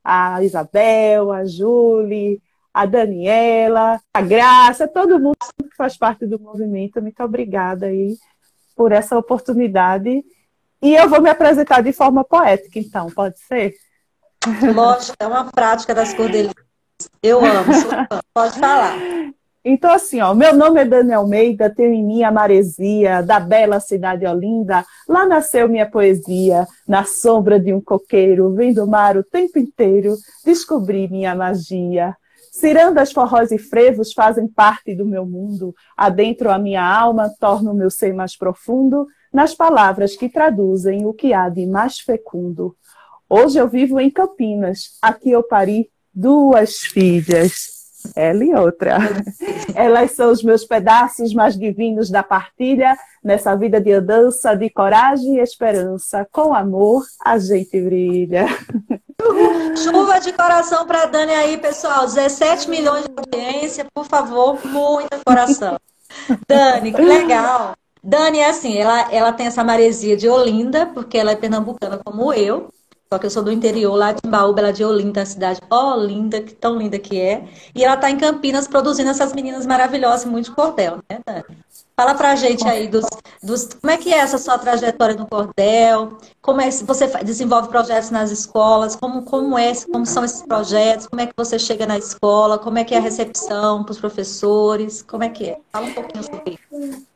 A Isabel, a Júlia, a Daniela, a Graça, todo mundo que faz parte do movimento. Muito obrigada aí por essa oportunidade. E eu vou me apresentar de forma poética, então, pode ser? Lógico, é uma prática das cordelinas. Eu amo, sou fã. Pode falar. Então, assim, ó, meu nome é Dani Almeida, tenho em mim a maresia da bela cidade de Olinda. Lá nasceu minha poesia, na sombra de um coqueiro, vendo o mar o tempo inteiro, descobri minha magia. Cirandas, forróis e frevos fazem parte do meu mundo, adentro a minha alma, torno o meu ser mais profundo, nas palavras que traduzem o que há de mais fecundo. Hoje eu vivo em Campinas, aqui eu pari 2 filhas. Ela e outra. Elas são os meus pedaços mais divinos da partilha, nessa vida de andança, de coragem e esperança. Com amor, a gente brilha. Chuva de coração para a Dani aí, pessoal. 17 milhões de audiência, por favor, muita coração. Dani, que legal. Dani é assim, ela tem essa maresia de Olinda, porque ela é pernambucana como eu. Só que eu sou do interior, lá de Imbaúba, ela é de Olinda, a cidade Olinda, que tão linda que é. E ela está em Campinas produzindo essas meninas maravilhosas, muito de cordel, né, Dani? Fala pra gente aí como é que é essa sua trajetória no cordel, como é que você desenvolve projetos nas escolas, como são esses projetos, como é que você chega na escola, como é que é a recepção para os professores, como é que é? Fala um pouquinho sobre isso.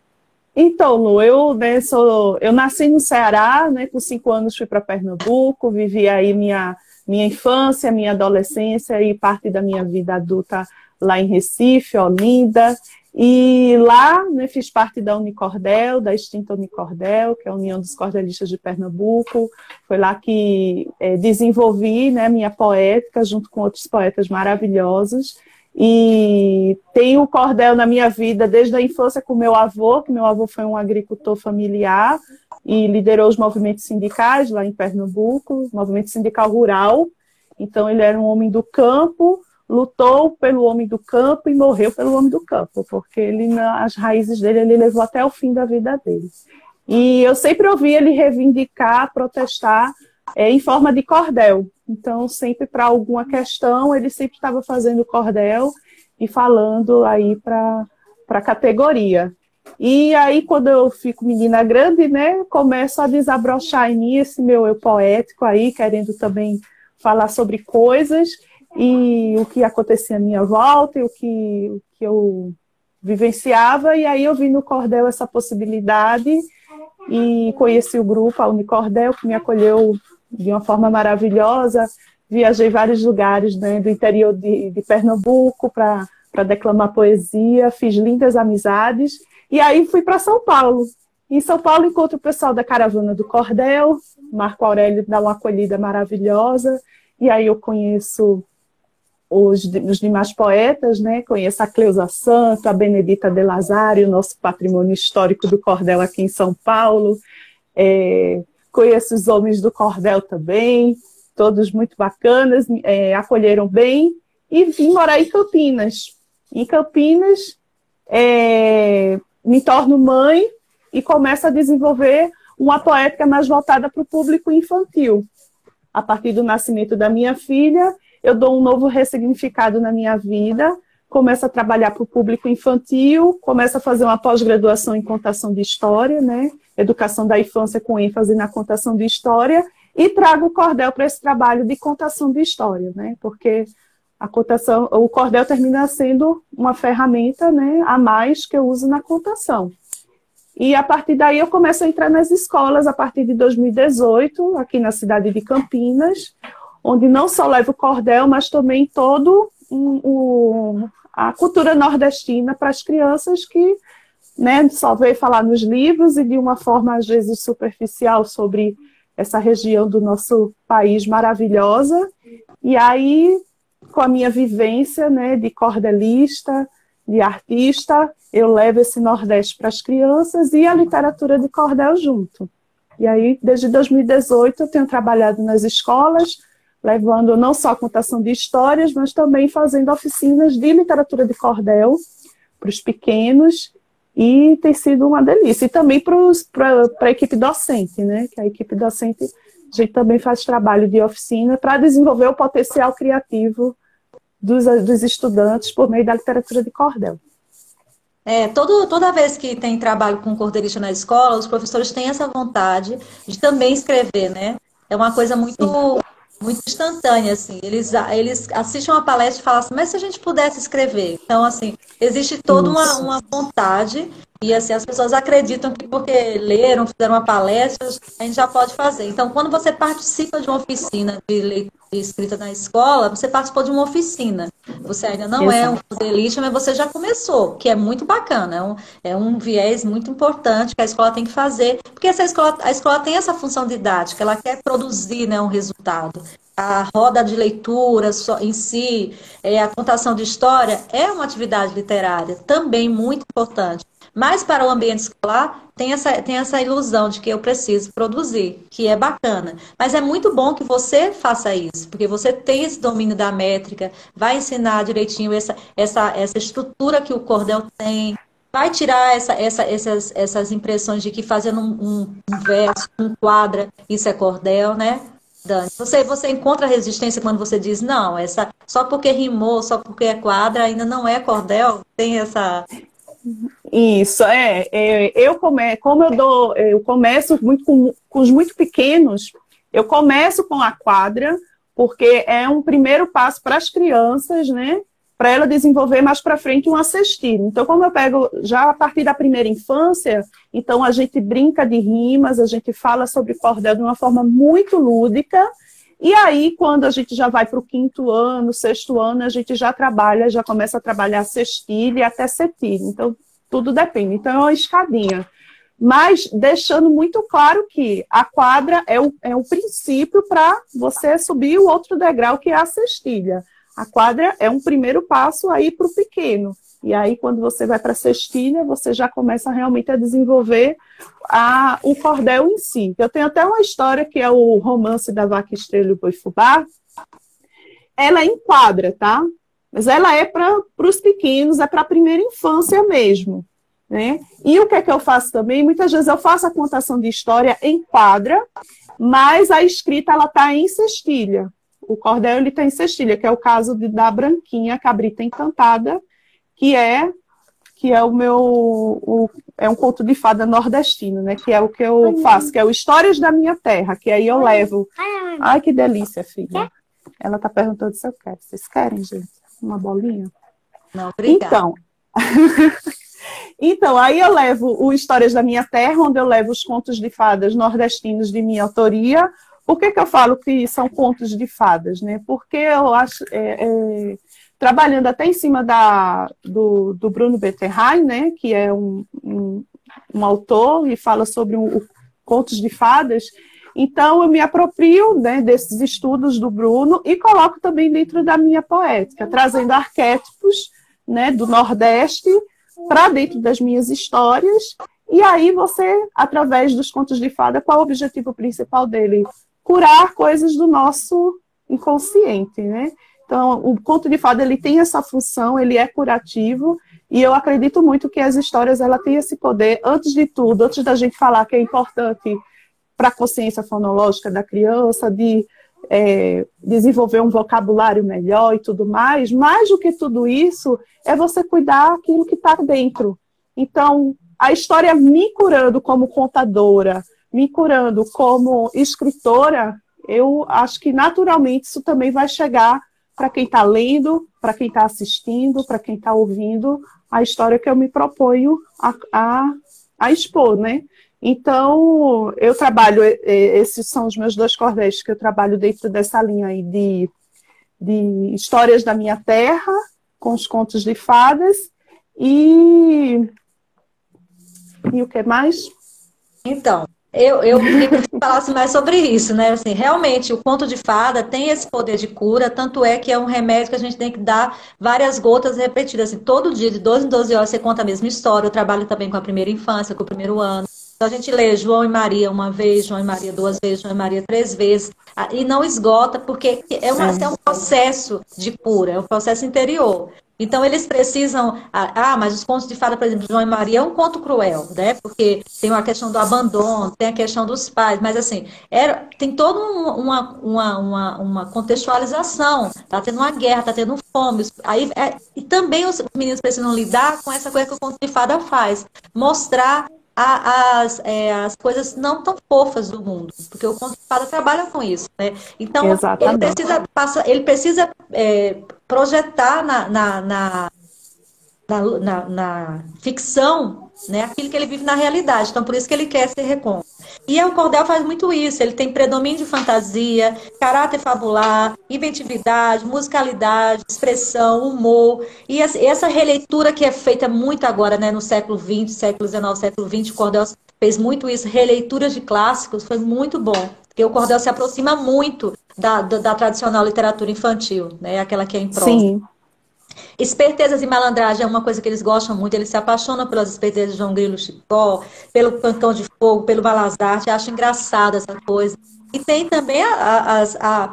Então, Lu, eu nasci no Ceará, né, com 5 anos fui para Pernambuco, vivi aí minha infância, minha adolescência e parte da minha vida adulta lá em Recife, Olinda. E lá, né, fiz parte da Unicordel, da extinta Unicordel, que é a União dos Cordelistas de Pernambuco. Foi lá que desenvolvi, né, minha poética junto com outros poetas maravilhosos. E tenho o cordel na minha vida desde a infância com meu avô, que meu avô foi um agricultor familiar e liderou os movimentos sindicais lá em Pernambuco, movimento sindical rural. Então ele era um homem do campo, lutou pelo homem do campo e morreu pelo homem do campo, porque as raízes dele ele levou até o fim da vida dele. E eu sempre ouvi ele reivindicar, protestar em forma de cordel. Então, sempre para alguma questão, ele sempre estava fazendo cordel e falando aí para a categoria. E aí, quando eu fico menina grande, né, começo a desabrochar em mim esse meu eu poético aí, querendo também falar sobre coisas e o que acontecia à minha volta e o que eu vivenciava. E aí eu vi no cordel essa possibilidade e conheci o grupo, a Unicordel, que me acolheu de uma forma maravilhosa. Viajei vários lugares, né, do interior de Pernambuco para declamar poesia, fiz lindas amizades, e aí fui para São Paulo. Em São Paulo encontro o pessoal da Caravana do Cordel, Marco Aurélio dá uma acolhida maravilhosa, e aí eu conheço os demais poetas, né, conheço a Cleusa Santo, a Benedita de Lazário, nosso patrimônio histórico do cordel aqui em São Paulo, conheço os homens do cordel também, todos muito bacanas, acolheram bem, e vim morar em Campinas. Em Campinas, me torno mãe e começo a desenvolver uma poética mais voltada para o público infantil. A partir do nascimento da minha filha, eu dou um novo ressignificado na minha vida, começo a trabalhar para o público infantil, começo a fazer uma pós-graduação em contação de história, né? Educação da infância com ênfase na contação de história, e trago o cordel para esse trabalho de contação de história, né? Porque o cordel termina sendo uma ferramenta, né, a mais que eu uso na contação. E a partir daí eu começo a entrar nas escolas a partir de 2018, aqui na cidade de Campinas, onde não só levo o cordel, mas também todo a cultura nordestina para as crianças que, né, só veio falar nos livros e de uma forma, às vezes, superficial sobre essa região do nosso país maravilhosa. E aí, com a minha vivência, né, de cordelista, de artista, eu levo esse Nordeste para as crianças e a literatura de cordel junto. E aí, desde 2018, eu tenho trabalhado nas escolas, levando não só a contação de histórias, mas também fazendo oficinas de literatura de cordel para os pequenos, e tem sido uma delícia. E também para a equipe docente, né? Que a equipe docente, a gente também faz trabalho de oficina para desenvolver o potencial criativo dos estudantes por meio da literatura de cordel. Toda vez que tem trabalho com cordelista na escola, os professores têm essa vontade de também escrever, né? É uma coisa muito instantânea, assim. Eles assistem uma palestra e falam assim, mas se a gente pudesse escrever? Então, assim, existe toda uma vontade e, assim, as pessoas acreditam que porque leram, fizeram uma palestra, a gente já pode fazer. Então, quando você participa de uma oficina de escrita na escola, você participou de uma oficina. Você ainda não é um cordelista, mas você já começou, que é muito bacana. É um viés muito importante que a escola tem que fazer, porque a escola tem essa função didática, ela quer produzir, né, um resultado. A roda de leitura em si, a contação de história, é uma atividade literária também muito importante. Mas para o ambiente escolar, tem essa ilusão de que eu preciso produzir, que é bacana. Mas é muito bom que você faça isso, porque você tem esse domínio da métrica, vai ensinar direitinho essa estrutura que o cordel tem, vai tirar essas impressões de que fazendo um verso, um quadra, isso é cordel, né, Dani? Você encontra resistência quando você diz, não, só porque rimou, só porque é quadra, ainda não é cordel? Tem essa... Isso, eu começo muito com os muito pequenos, eu começo com a quadra, porque é um primeiro passo para as crianças, né, para ela desenvolver mais para frente um assistir. Então, como eu pego já a partir da primeira infância, então a gente brinca de rimas, a gente fala sobre cordel de uma forma muito lúdica, e aí, quando a gente já vai para o 5º ano, 6º ano, a gente já começa a trabalhar cestilha até cetilha. Então, tudo depende. Então, é uma escadinha. Mas deixando muito claro que a quadra é o princípio para você subir o outro degrau, que é a cestilha. A quadra é um primeiro passo aí para o pequeno. E aí, quando você vai para a cestilha, você já começa realmente a desenvolver o cordel em si. Eu tenho até uma história que é o romance da Vaca Estrela e o Boi Fubá. Ela é em quadra, tá? Mas ela é para os pequenos, é para a primeira infância mesmo, né? E o que é que eu faço também? Muitas vezes eu faço a contação de história em quadra, mas a escrita ela está em cestilha. O cordel ele está em cestilha, que é o caso da Branquinha, a Cabrita Encantada, que é um conto de fada nordestino, né? Que é o que eu faço, que é o Histórias da Minha Terra, que aí eu levo. Ai, que delícia, filha. Ela está perguntando se eu quero. Vocês querem, gente? Uma bolinha? Não, obrigada. Então, aí eu levo o Histórias da Minha Terra, onde eu levo os contos de fadas nordestinos de minha autoria. Por que eu falo que são contos de fadas, né? Porque eu acho... trabalhando até em cima do Bruno Bettelheim, né, que é um autor e fala sobre contos de fadas. Então, eu me aproprio, né, desses estudos do Bruno e coloco também dentro da minha poética, trazendo arquétipos, né, do Nordeste para dentro das minhas histórias. E aí você, através dos contos de fada, qual é o objetivo principal dele? Curar coisas do nosso inconsciente, né? Então, o conto de fada ele tem essa função, ele é curativo, e eu acredito muito que as histórias ela têm esse poder, antes de tudo, antes da gente falar que é importante para a consciência fonológica da criança, de desenvolver um vocabulário melhor e tudo mais do que tudo isso, é você cuidar daquilo que está dentro. Então, a história me curando como contadora, me curando como escritora, eu acho que naturalmente isso também vai chegar para quem está lendo, para quem está assistindo, para quem está ouvindo a história que eu me proponho a expor, né? Então, eu trabalho, esses são os meus 2 cordéis que eu trabalho dentro dessa linha aí de histórias da minha terra, com os contos de fadas, e o que mais? Então, eu queria que você falasse mais sobre isso, né? Assim, realmente, o conto de fada tem esse poder de cura, tanto é que é um remédio que a gente tem que dar várias gotas repetidas. Assim, todo dia, de 12 em 12 horas, você conta a mesma história. Eu trabalho também com a primeira infância, com o primeiro ano. Então, a gente lê João e Maria uma vez, João e Maria duas vezes, João e Maria três vezes, e não esgota, porque é um processo de cura, é um processo interior. Então, eles precisam... mas os contos de fada, por exemplo, João e Maria é um conto cruel, né? Porque tem a questão do abandono, tem a questão dos pais, mas, assim, tem toda uma contextualização. Tá tendo uma guerra, tá tendo fome. E também os meninos precisam lidar com essa coisa que o conto de fada faz. Mostrar as coisas não tão fofas do mundo, porque o conto de fada trabalha com isso, né? Então, ele precisa projetar na ficção, né, aquilo que ele vive na realidade. Então, por isso que ele quer ser recôncavo. E o cordel faz muito isso. Ele tem predomínio de fantasia, caráter fabular, inventividade, musicalidade, expressão, humor. E essa releitura que é feita muito agora, né, no século XX, século XIX, século XX, o cordel fez muito isso. Releituras de clássicos, foi muito bom. Porque o cordel se aproxima muito da tradicional literatura infantil, né, aquela que é em prosa. Sim. Espertezas e malandragem é uma coisa que eles gostam muito, eles se apaixonam pelas espertezas de João Grilo Chicó, pelo Cantão de Fogo, pelo Balazarte, acham engraçada essa coisa. E tem também,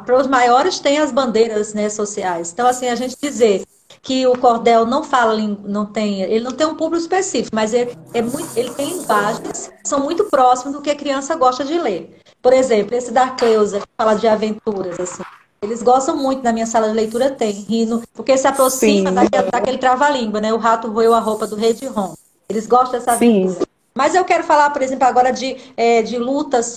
para os maiores, tem as bandeiras, né, sociais. Então, assim, a gente dizer que o cordel não fala, ele não tem um público específico, mas ele tem linguagens que são muito próximas do que a criança gosta de ler. Por exemplo, esse da Cleusa, que fala de aventuras, assim. Eles gostam muito, na minha sala de leitura tem, rindo, porque se aproxima daquele trava-língua, né? O rato roeu a roupa do rei de Rom. Eles gostam dessa aventura. Mas eu quero falar, por exemplo, agora de lutas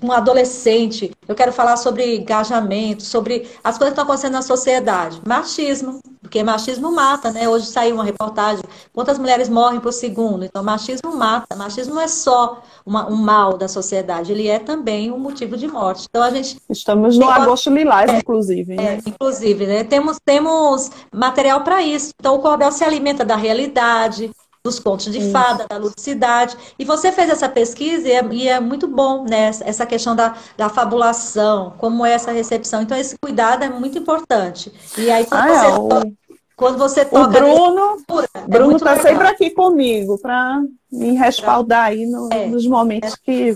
com um adolescente. Eu quero falar sobre engajamento, sobre as coisas que estão acontecendo na sociedade. Machismo, porque machismo mata, né? Hoje saiu uma reportagem, quantas mulheres morrem por segundo. Então, machismo mata. Machismo não é só um mal da sociedade, ele é também um motivo de morte. Então, a gente... Estamos no agosto lilás, inclusive. Né? Inclusive, né? Temos material para isso. Então, o cordel se alimenta da realidade, dos contos de fada, da ludicidade. E você fez essa pesquisa e é muito bom, né? Essa questão da fabulação, como é essa recepção. Então, esse cuidado é muito importante. E aí, quando você toca... O Bruno está sempre aqui comigo para me respaldar aí nos momentos que...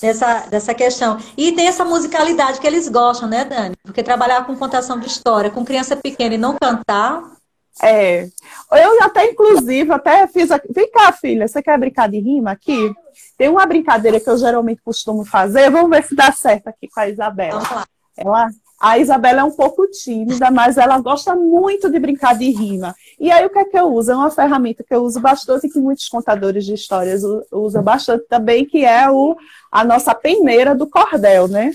Nessa questão. E tem essa musicalidade que eles gostam, né, Dani? Porque trabalhar com contação de história, com criança pequena e não cantar... Eu inclusive, fiz aqui. Vem cá, filha, você quer brincar de rima aqui? Tem uma brincadeira que eu geralmente costumo fazer, vamos ver se dá certo aqui com a Isabela. Vamos lá. A Isabela é um pouco tímida, mas ela gosta muito de brincar de rima. E aí o que é que eu uso? É uma ferramenta que eu uso bastante, que muitos contadores de histórias usam bastante também, que é a nossa peneira do cordel, né?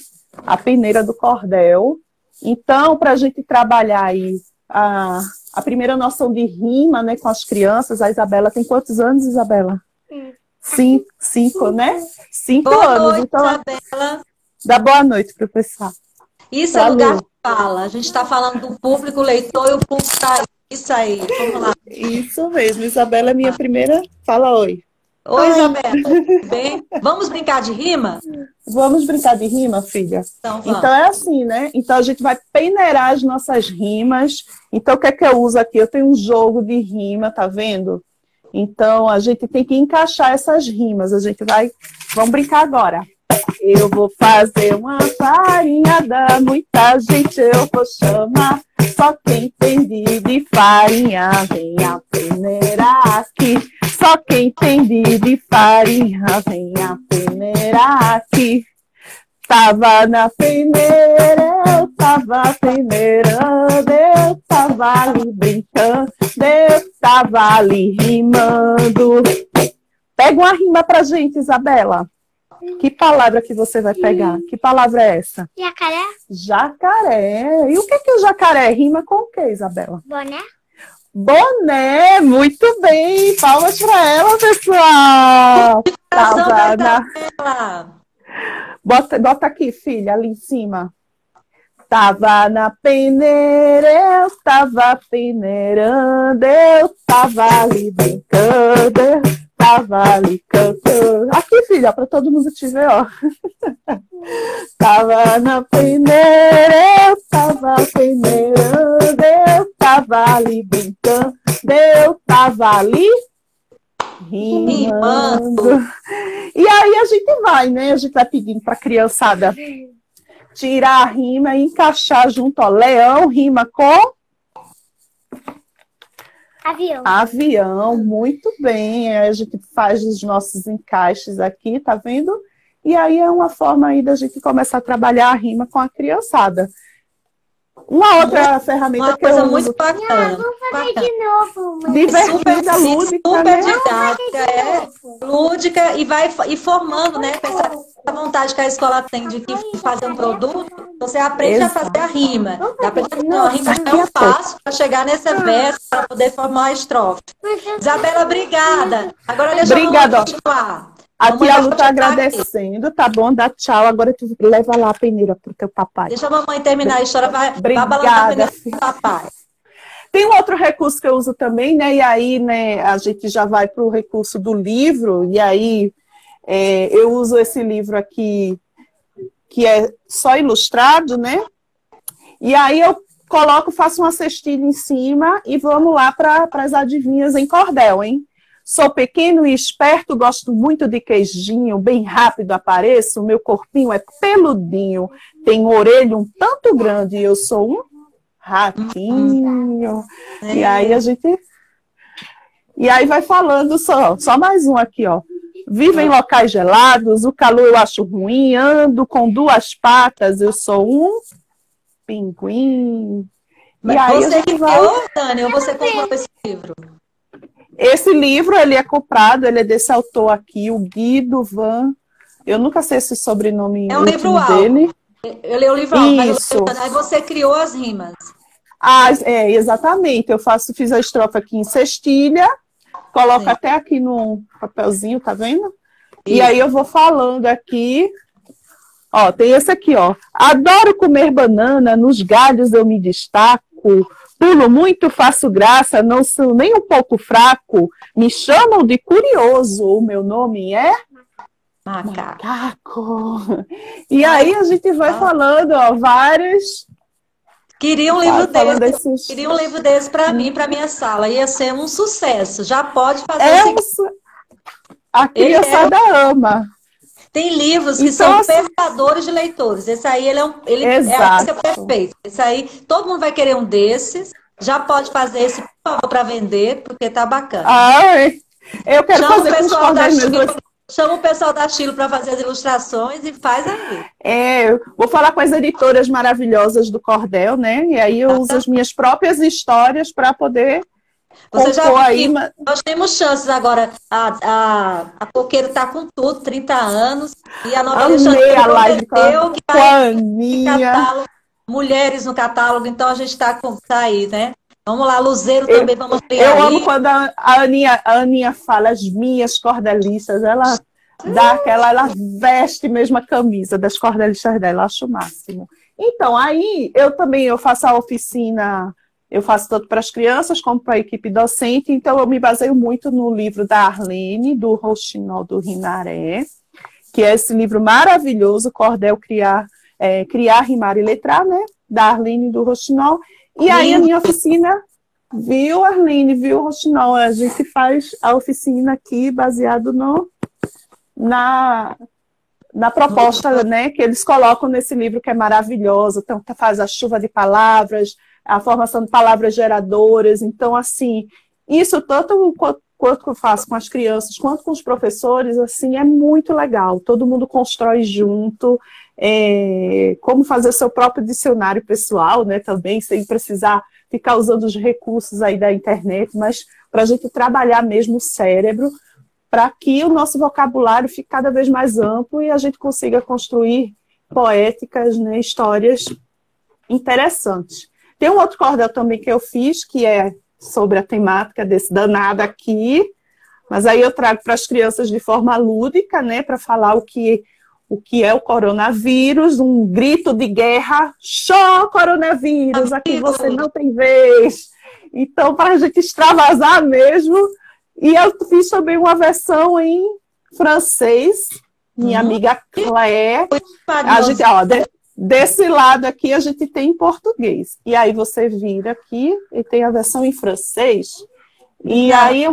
A peneira do cordel. Então, para a gente trabalhar aí a primeira noção de rima, né, com as crianças, a Isabela tem quantos anos, Isabela? 5, né? 5 boa anos. Noite, então, Isabela. Dá boa noite, professor. Isso é lugar de fala. A gente está falando do público leitor e o público está aí. Isso aí, vamos lá. Isso mesmo, Isabela é minha primeira. Fala oi. Oi, Isabela, tudo bem? Vamos brincar de rima? Vamos brincar de rima, filha? Então é assim, né? Então a gente vai peneirar as nossas rimas. Então o que é que eu uso aqui? Eu tenho um jogo de rima, tá vendo? Então a gente tem que encaixar essas rimas. Vamos brincar agora. Eu vou fazer uma farinha da muita gente, eu vou chamar. Só quem entende de farinha, venha peneirar aqui. Só quem entende de farinha, venha peneirar aqui. Tava na peneira, eu tava peneirando, eu tava ali brincando, eu tava ali rimando. Pega uma rima pra gente, Isabela. Que palavra que você vai pegar? Que palavra é essa? Jacaré. Jacaré. E o que o jacaré rima com o que, Isabela? Boné. Boné, muito bem. Palmas para ela, pessoal. Bota aqui, filha, ali em cima. tava na peneira, eu tava peneirando, eu tava ali brincando, eu tava ali cantando. Aqui, filha, para todo mundo te ver, ó. Tava na peneira, eu tava peneirando, eu tava ali brincando, eu tava ali rimando. E aí a gente vai, né? A gente vai pedindo para a criançada tirar a rima e encaixar junto, ó. Leão rima com Avião. avião, muito bem. Aí a gente faz os nossos encaixes aqui, tá vendo? E aí é uma forma aí da gente começar a trabalhar a rima com a criançada. Uma outra ferramenta Uma que eu coisa uso, muito bacana. Vou fazer de novo. Mãe. divertida, lúdica, Super né? didática, lúdica e vai formando, né? Com essa vontade que a escola tem de que fazer um produto, você aprende a fazer a rima. Dá pra dizer, não, a rima é um passo para chegar nesse verso, para poder formar a estrofe. Isabela, obrigada. Agora deixa Obrigada, ó. eu continuar. A Mamãe tia vai Lu tá continuar aqui. agradecendo, tá bom? Dá tchau. Agora tu leva lá a peneira pro teu papai. Deixa a mamãe terminar a história, vai Obrigada, balançar a peneira filha. do papai. Tem um outro recurso que eu uso também, né? E aí, né, a gente já vai para o recurso do livro, e aí eu uso esse livro aqui, que é só ilustrado, né? E aí eu coloco, faço uma cestilha em cima e vamos lá para as adivinhas em cordel, hein? Sou pequeno e esperto, gosto muito de queijinho, bem rápido apareço, meu corpinho é peludinho, tenho orelha um tanto grande e eu sou um ratinho. E aí a gente... E aí vai falando só mais um aqui, ó. Vivo em locais gelados, o calor eu acho ruim, ando com duas patas, eu sou um pinguim. E aí a Você gente que vai... criou, Dani, ou você comprou esse livro? Esse livro, ele é comprado, ele é desse autor aqui, o Guido Van... Eu nunca sei esse sobrenome É um livro último dele. Eu leio o livro alto, mas Isso. aí você criou as rimas. Ah, exatamente. Eu fiz a estrofe aqui em cestilha, coloco Sim. até aqui no papelzinho, tá vendo? E Isso. aí eu vou falando aqui. Ó, tem esse aqui, ó. Adoro comer banana, nos galhos eu me destaco. Pulo muito, faço graça, não sou nem um pouco fraco. Me chamam de curioso, o meu nome é Macaco. Macaco. E aí a gente vai falando, ó, vários. Queria um livro falando desse. desses... Queria um livro desse para mim, para minha sala. Ia ser um sucesso. Já pode fazer É o seguinte. a criançada ama. Tem livros que Então, são assim- pescadores de leitores. Esse aí ele é a Exato. dica perfeita. Esse aí, todo mundo vai querer um desses. Já pode fazer esse, por favor, para vender, porque tá bacana. Eu quero Chama o fazer com os pessoal da cordéis Chilo, mesmo. chama o pessoal da Chilo para fazer as ilustrações e faz aí. Eu vou falar com as editoras maravilhosas do Cordel, né? E aí eu uso as minhas próprias histórias para poder Você já compor viu aí. que nós temos chances agora. A Coqueiro está com tudo, 30 anos. E a Nova Amei Alexandria a live prometeu que com a vai ter Aninha. catálogo, mulheres no catálogo. Então a gente está aí, né? Vamos lá, Luzeiro também, vamos criar Eu aí. amo quando a Aninha fala as minhas cordelistas, ela dá aquela, ela veste mesmo a camisa das cordelistas dela, acho o máximo. Então, aí eu faço a oficina, eu faço tanto para as crianças como para a equipe docente, então eu me baseio muito no livro da Arlene, do Rouxinol do Rinaré, que é esse livro maravilhoso, Cordel Criar, Rimar e Letrar, né? Da Arlene do Rouxinol. E aí a minha oficina, viu, Arlene, viu, Rouxinol? A gente faz a oficina aqui baseado na proposta, né, que eles colocam nesse livro, que é maravilhoso. Então, faz a chuva de palavras, a formação de palavras geradoras. Então, assim, isso tanto quanto eu faço com as crianças, quanto com os professores, assim, é muito legal. Todo mundo constrói junto, como fazer seu próprio dicionário pessoal, né, também, sem precisar ficar usando os recursos aí da internet, mas para a gente trabalhar mesmo o cérebro, para que o nosso vocabulário fique cada vez mais amplo e a gente consiga construir poéticas, né, histórias interessantes. Tem um outro cordel também que eu fiz, que é sobre a temática desse danado aqui, mas aí eu trago para as crianças de forma lúdica, né, para falar o que o que é o coronavírus, um grito de guerra, show coronavírus, aqui você não tem vez. Então, para a gente extravasar mesmo, e eu fiz também uma versão em francês, minha amiga Claire, a gente, ó, desse lado aqui a gente tem em português, e aí você vira aqui e tem a versão em francês, e aí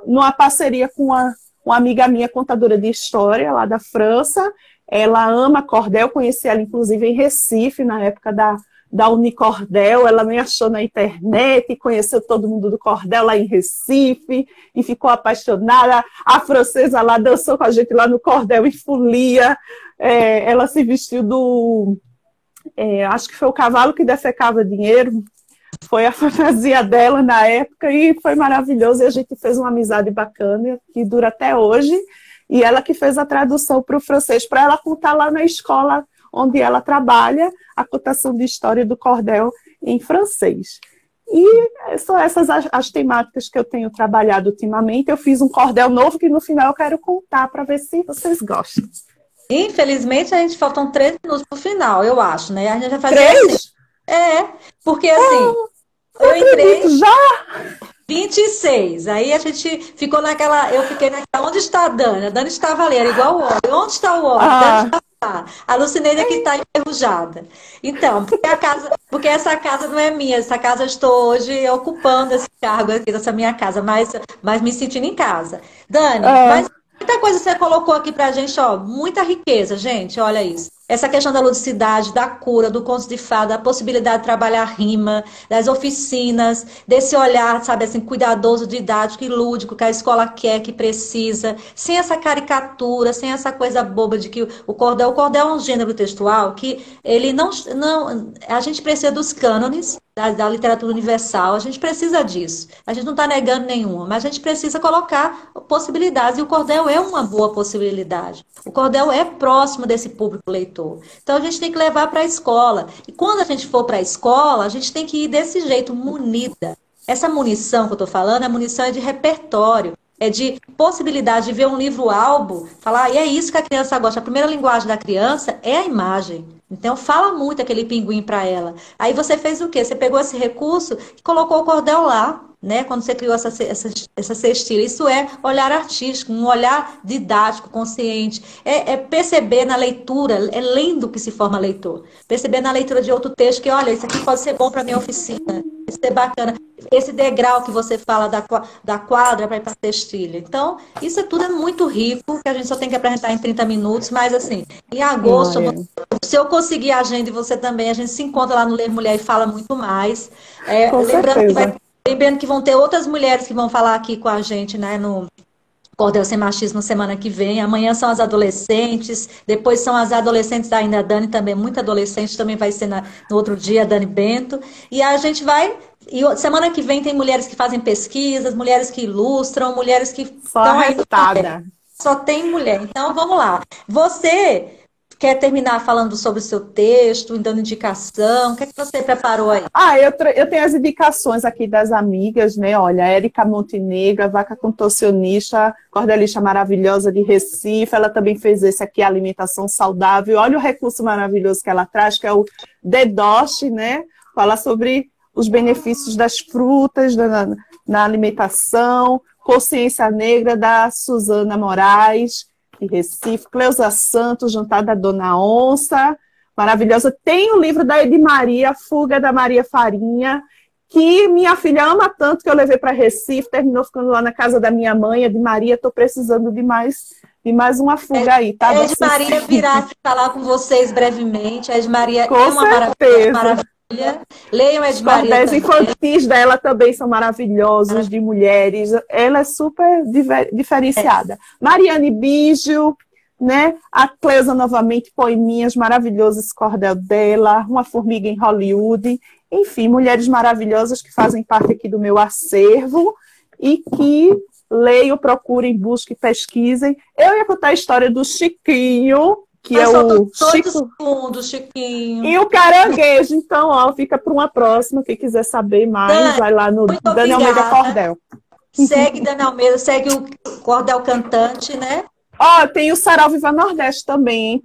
numa parceria com uma amiga minha, contadora de história lá da França, ela ama cordel, conheci ela inclusive em Recife, na época da Unicordel, ela me achou na internet, conheceu todo mundo do cordel lá em Recife, e ficou apaixonada. A francesa lá dançou com a gente lá no cordel em folia, ela se vestiu acho que foi o cavalo que defecava dinheiro, foi a fantasia dela na época, e foi maravilhoso, e a gente fez uma amizade bacana, que dura até hoje, e ela que fez a tradução para o francês, para ela contar lá na escola onde ela trabalha, a contação de história do cordel em francês. E são essas as temáticas que eu tenho trabalhado ultimamente. Eu fiz um cordel novo que no final eu quero contar para ver se vocês gostam. Infelizmente, a gente faltam 3 minutos para o final, eu acho, né? A gente vai fazer 3? assim. Porque assim, eu entrei já 26, aí a gente ficou naquela, eu fiquei naquela, onde está a Dani? A Dani estava ali, era igual o óleo. Onde está o óleo? Dani está lá. A Lucineide aqui está enferrujada. Então, porque essa casa não é minha, essa casa eu estou hoje ocupando esse cargo aqui dessa minha casa, mas me sentindo em casa. Dani, mas muita coisa você colocou aqui pra gente, ó, muita riqueza, gente, olha isso. Essa questão da ludicidade, da cura, do conto de fada, a possibilidade de trabalhar rima, das oficinas, desse olhar, sabe, assim, cuidadoso, didático e lúdico que a escola quer, que precisa, sem essa caricatura, sem essa coisa boba de que o cordel é um gênero textual que ele não a gente precisa dos cânones da literatura universal, a gente precisa disso. A gente não está negando nenhuma, mas a gente precisa colocar possibilidades, e o cordel é uma boa possibilidade. O cordel é próximo desse público leitor. Então a gente tem que levar para a escola. E quando a gente for para a escola, a gente tem que ir desse jeito, munida. Essa munição que eu estou falando, a munição é de repertório, é de possibilidade de ver um livro-álbum, falar, e é isso que a criança gosta. A primeira linguagem da criança é a imagem. Então, fala muito aquele pinguim para ela. Aí você fez o quê? Você pegou esse recurso e colocou o cordel lá, né? Quando você criou essa cestilha. Isso é olhar artístico, um olhar didático, consciente. É perceber na leitura, é lendo que se forma leitor. Perceber na leitura de outro texto que, olha, isso aqui pode ser bom para minha oficina. Isso é bacana. Esse degrau que você fala da quadra para ir para a cestilha. Então, isso tudo é muito rico, que a gente só tem que apresentar em 30 minutos, mas assim, em agosto, se eu conseguir a agenda e você também, a gente se encontra lá no Ler Mulher e fala muito mais. Lembrando que vão ter outras mulheres que vão falar aqui com a gente, né, no Cordel Sem Machismo semana que vem. Amanhã são as adolescentes, depois são as adolescentes ainda, a Dani também, muita adolescente, também vai ser no outro dia, a Dani Bento. E a gente vai... E semana que vem tem mulheres que fazem pesquisas, mulheres que ilustram, mulheres que estão aí. Só tem mulher. Então, vamos lá. Você quer terminar falando sobre o seu texto, dando indicação? O que é que você preparou aí? Eu tenho as indicações aqui das amigas, né? Olha, Érica Montenegro, a Vaca Contorcionista, cordelista maravilhosa de Recife. Ela também fez esse aqui, Alimentação Saudável. Olha o recurso maravilhoso que ela traz, que é o DDoS, né? Fala sobre os benefícios das frutas na alimentação. Consciência Negra, da Suzana Moraes, de Recife. Cleusa Santos, Jantar da Dona Onça, maravilhosa. Tem o livro da Edmaria, Fuga da Maria Farinha, que minha filha ama tanto que eu levei para Recife, terminou ficando lá na casa da minha mãe. Edmaria, estou precisando de mais uma fuga aí, tá? A Edmaria virá falar com vocês brevemente. A Edmaria com é uma certeza. Maravilha. Leiam a Edmaria. Os cordéis infantis dela também são maravilhosos, de mulheres. Ela é super diferenciada. Mariane Bijo, né? A Cleusa novamente, poeminhas maravilhosas, esse cordel dela. Uma Formiga em Hollywood. Enfim, mulheres maravilhosas que fazem parte aqui do meu acervo e que leiam, procurem, busquem, pesquisem. Eu ia contar a história do Chiquinho, que é o Chiquinho. E o caranguejo. Então, ó, fica para uma próxima. Quem quiser saber mais, vai lá no Dani Almeida Cordel. Segue Dani Almeida, segue o Cordel Cantante, né? Ó, tem o Sarau Viva Nordeste também, hein?